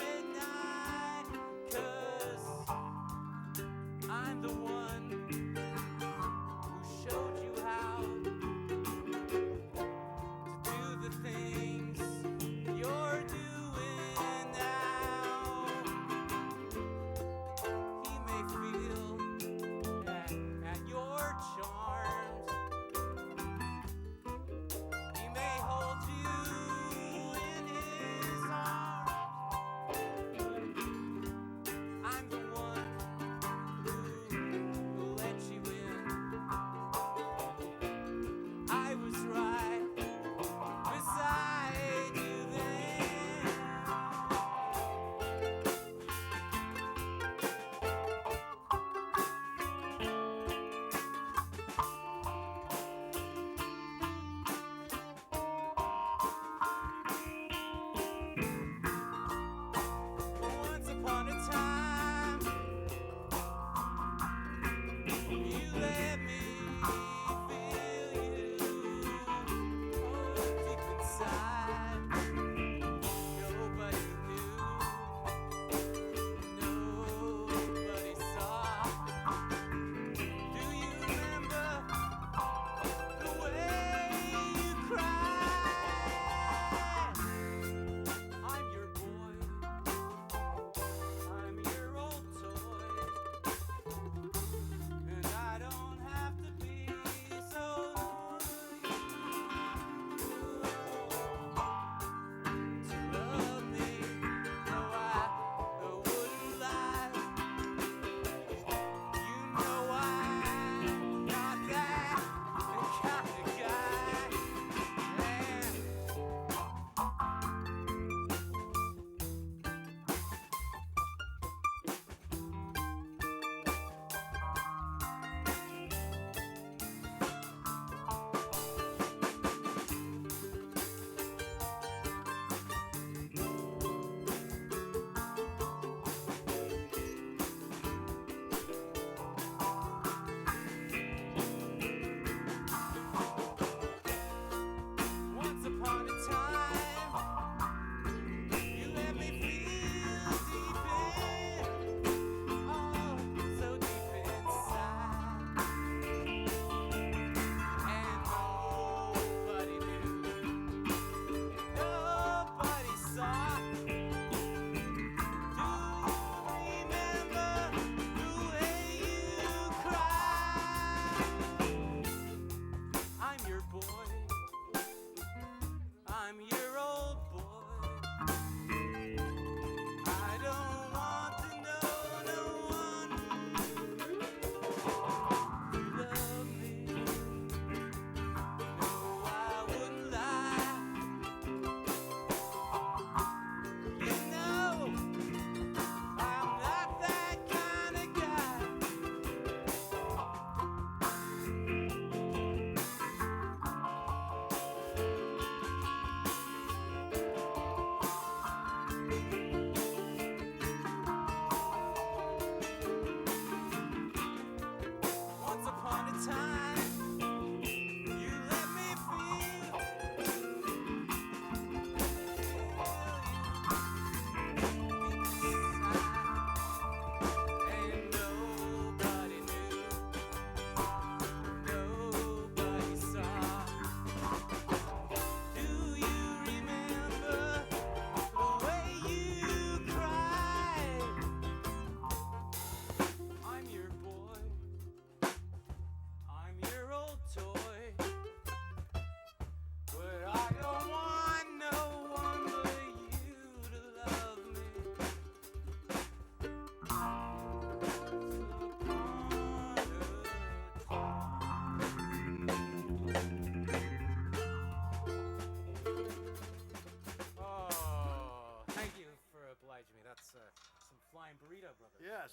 Yes.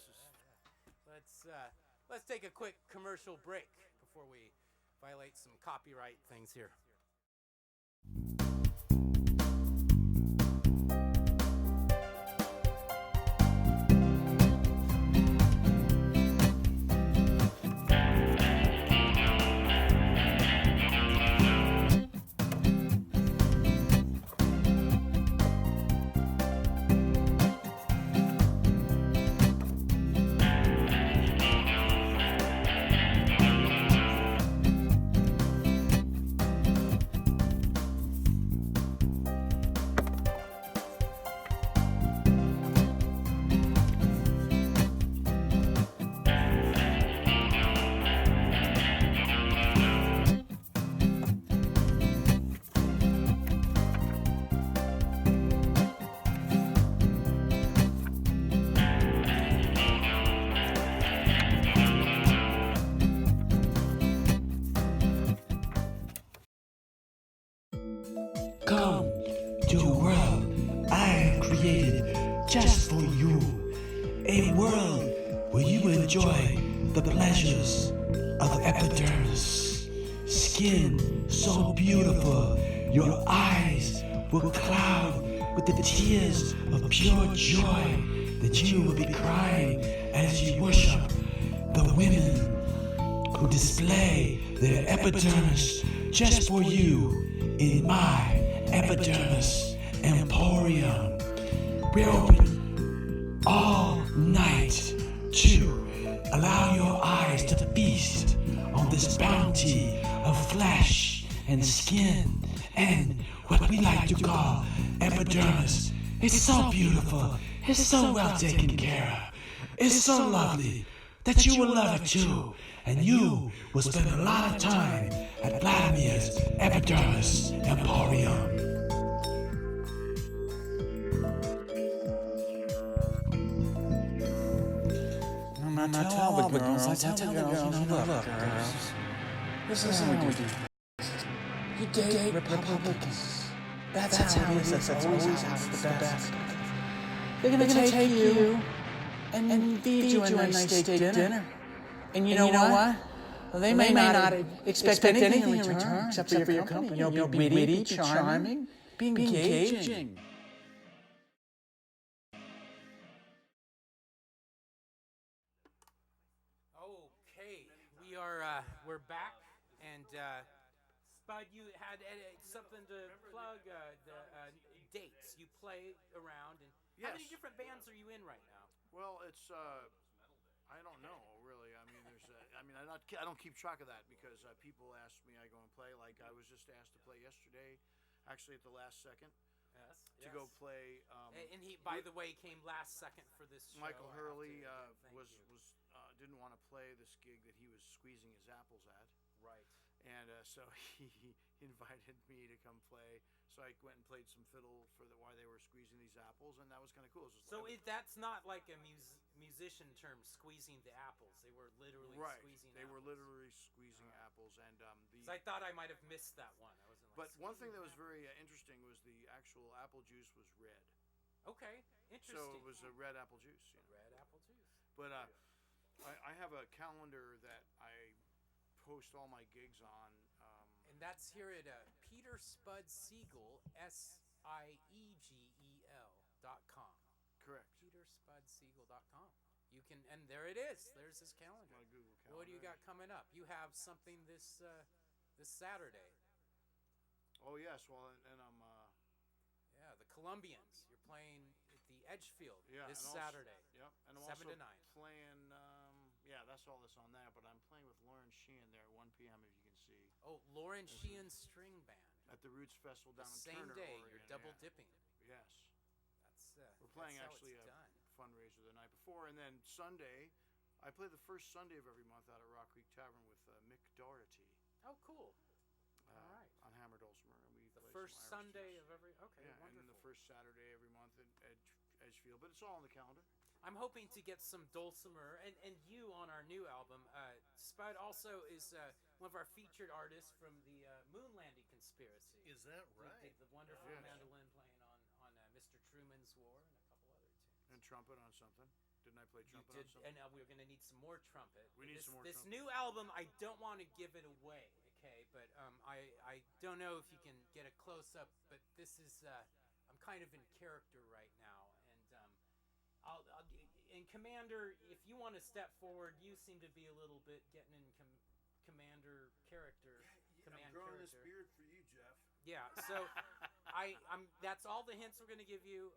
Let's take a quick commercial break before we violate some copyright things here. Come to a world I have created just for you. A world where you enjoy the pleasures of epidermis. Skin so beautiful, your eyes will cloud with the tears of pure joy that you will be crying as you worship the women who display their epidermis just for you in my Epidermis Emporium. We're open all night to allow your eyes to feast on this bounty of flesh and skin and what we like to call epidermis. It's so beautiful. It's so well taken care of. It's so lovely that you will love it too. And you will spend a lot of time at Vladimir's Epidermis Emporium. Now tell the girls, look, girls. This is how we do. You date Republicans. That's how it is. That's always how it's the best. They're gonna take you and feed you a nice steak dinner. And you know what? Well, they may not expect anything in return except for your company. You'll be witty, charming, be engaging. Okay, we're back, and Spud, you had something to plug, the dates. You play around, and Yes. how many different bands are you in right now? Well, it's I don't know really. I mean, I don't keep track of that because people ask me. I go and play. Like I was just asked to play yesterday, actually at the last second. To go play. And he, by the way, came last second for this show. Michael Hurley didn't want to play this gig that he was squeezing his apples at. Right. And so he invited me to come play. So I went and played some fiddle while they were squeezing these apples, and that was kind of cool. That's not like a musician term, squeezing the apples. They were literally squeezing. They were literally squeezing apples, and I thought I might have missed that one. I wasn't. But one thing that was very interesting was the actual apple juice was red. Okay, interesting. So it was a red apple juice. Red apple juice. But I have a calendar that I post all my gigs on. And that's here at Peter Spud Siegel, SIEGEL.com. Correct. PeterSpudSiegel.com. You can, and there it is. There's his calendar. My Google calendar. What do you got coming up? You have something this Saturday. Oh yes, well, and I'm. The Colombians. You're playing at the Edgefield this and Saturday. Yep, and I'm 7 also to 9. playing. That's all that's on that. But I'm playing with Lauren Sheehan there at 1 p.m. If you can see. Oh, Lauren Sheehan's string band. At the Roots Festival down in Same Turner, day. Oregon. You're double dipping. Yes. We're playing actually a fundraiser the night before, and then Sunday, I play the first Sunday of every month out at Rock Creek Tavern with Mick Doherty. Oh, cool. All right. On Hammer Dulcimer, and we the play first some Irish Sunday tunes. of every. Okay, yeah, wonderful. and then the first Saturday every month at Edgefield, but it's all on the calendar. I'm hoping to get some dulcimer and you on our new album. Spud also is one of our featured artists from the Moon Landing Conspiracy. Is that right? The wonderful mandolin playing on Mr. Truman's War and a couple other tunes. And trumpet on something. Didn't I play trumpet on something? And we're going to need some more trumpet. We need some more This trumpet. new album, I don't want to give it away, okay? But I don't know if you can get a close-up, but this is, I'm kind of in character right now. And Commander, if you want to step forward, you seem to be a little bit getting in Commander character. I'm growing this beard for you, Jeff. Yeah, so that's all the hints we're going to give you,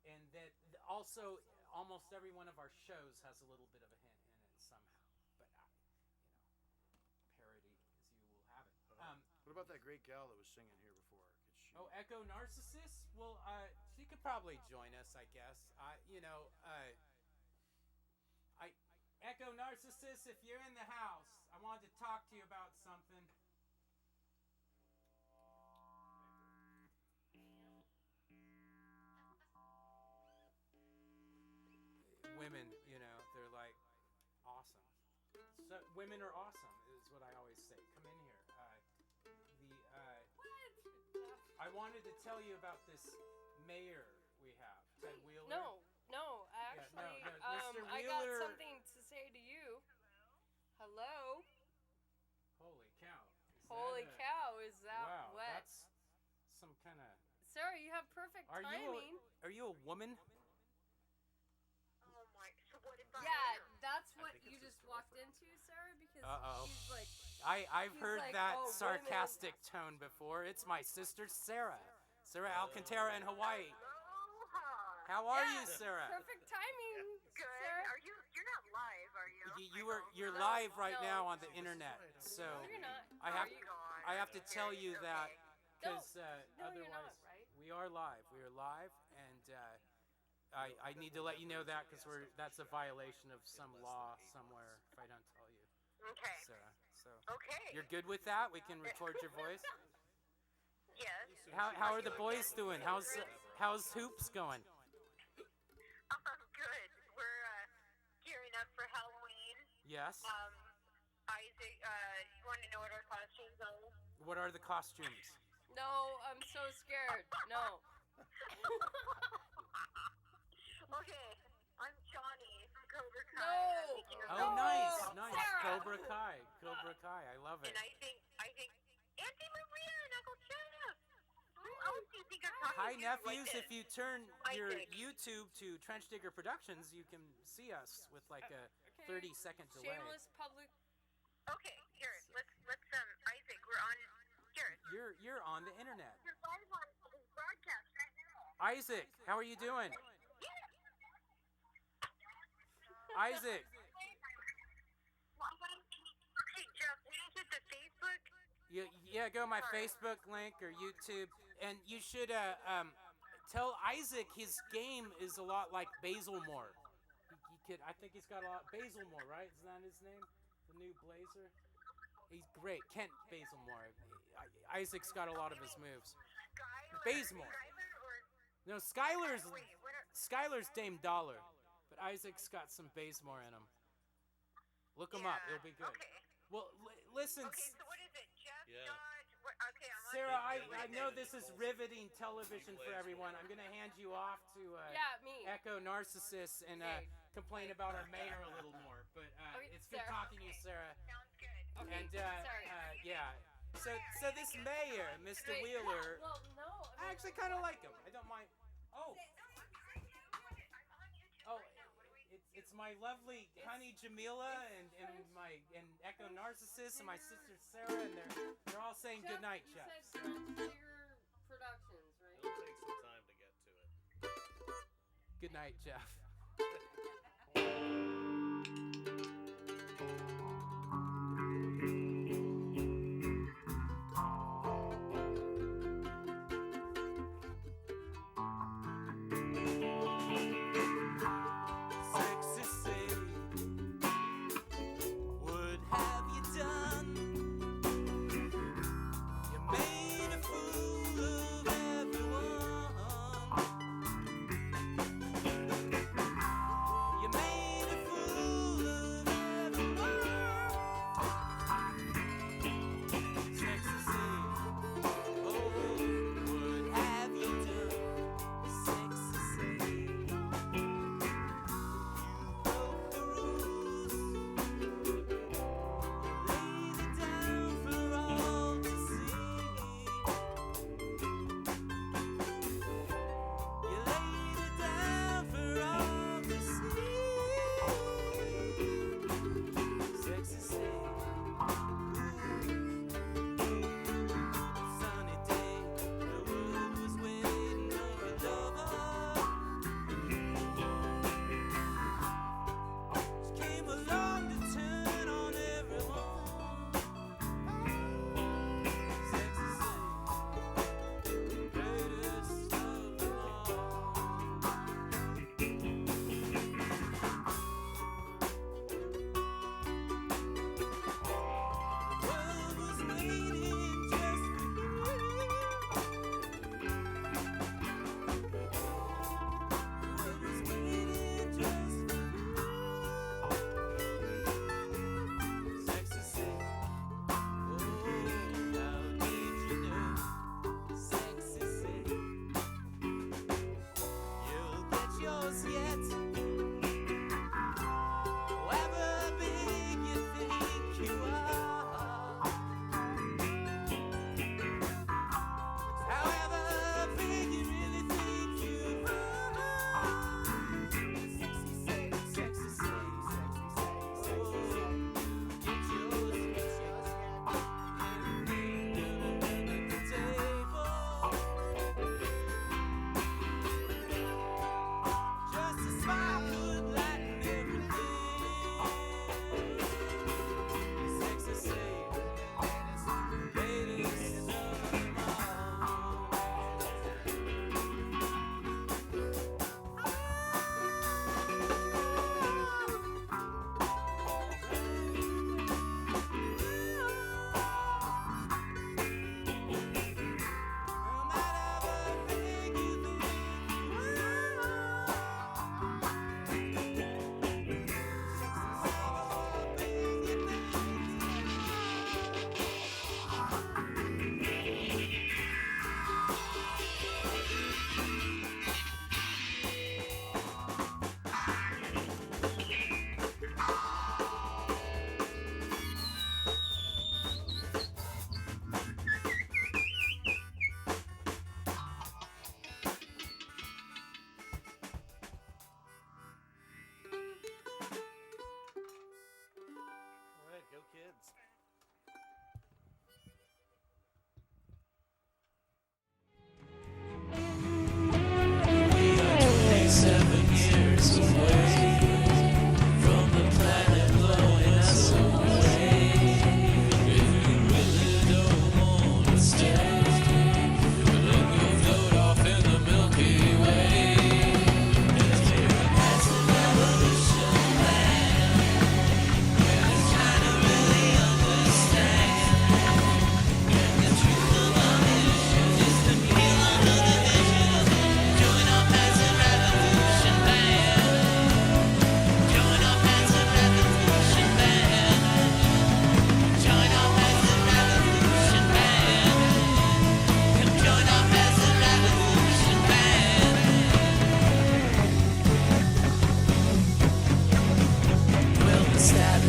and that also almost every one of our shows has a little bit of a hint in it somehow. But parody as you will have it. What about that great gal that was singing here before? Could she... Oh, Echo Narcissus? Well, she could probably join us, I guess. Echo Narcissus, if you're in the house, I wanted to talk to you about something. Women, they're like awesome. So women are awesome is what I always say. Come in here. I wanted to tell you about this mayor we have, Ted Wheeler. No, actually, Mr. Wheeler, I got something to say to you. Hello. Holy cow! Is that wow? what? That's some kind of. Sarah, you have perfect timing. Are you a woman? Oh my! So what if I? Yeah, that's what you just walked into, Sarah. Because he's like. I've heard like, that oh, sarcastic tone before. It's my sister Sarah Alcantara in Hawaii. Aloha. How are you, Sarah? Perfect timing. Good. Sarah. Are you? You're not live, are you? You're live right now on the internet, so No, you're not. I have to tell you that because No, otherwise you're not, right? we are live, and I need to let you know that because that's a violation of some law somewhere if I don't tell you. Okay. So okay. you're good with that? We can record your voice. Yes. How are the boys doing? How's hoops going? Good. We're gearing up for Halloween. Yes. Isaac, you want to know what our costumes are? What are the costumes? No, I'm so scared. No. Okay, I'm Johnny from Cobra Kai. Oh, nice. Sarah. Cobra Kai. I love it. And I think Auntie Maria and Uncle Jeff. Who else do you think I'm talking Hi, to? nephews. Like If you turn your Isaac. YouTube to Trench Digger Productions, you can see us with like a 30-second delay. Shameless public. Okay, here. Let's Isaac, we're on. Here. You're on the internet. You're live on this broadcast right now. Isaac, how are you doing? Isaac. Okay, Jeff, what is it, the Facebook? Yeah, go to my Facebook link or YouTube, and you should tell Isaac his game is a lot like Basilmore. I think he's got a lot. Basilmore, right? Isn't that his name? The new Blazer. He's great, Kent Basilmore. Isaac's got a lot of his moves. Bazemore. No, Skylar's Dame Dollar, but Isaac's got some Bazemore in him. Look him up; it'll be good. Okay. Well, listen. Okay, so what is it, Jeff? Yeah. Dodge? Okay, I'm on Sarah, Facebook. I know this is riveting television for everyone. I'm going to hand you off to me. Echo Narcissus and complain about our mayor a little more. But it's good Sarah. talking to you, Sarah. Sounds good. And sorry. yeah. So this mayor, Mr. Wheeler, Well, no. I actually kind of like him. I don't mind. Oh, it's my lovely honey Jamila and Echo Narcissus and my sister Sarah, and they're all saying good night, You Jeff. said Digger Productions, right? It'll take some time to get to it. Good night, Jeff.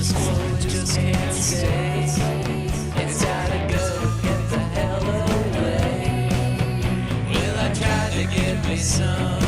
this world just can't stay. It's gotta go, get the hell away. Well, I tried to get me some.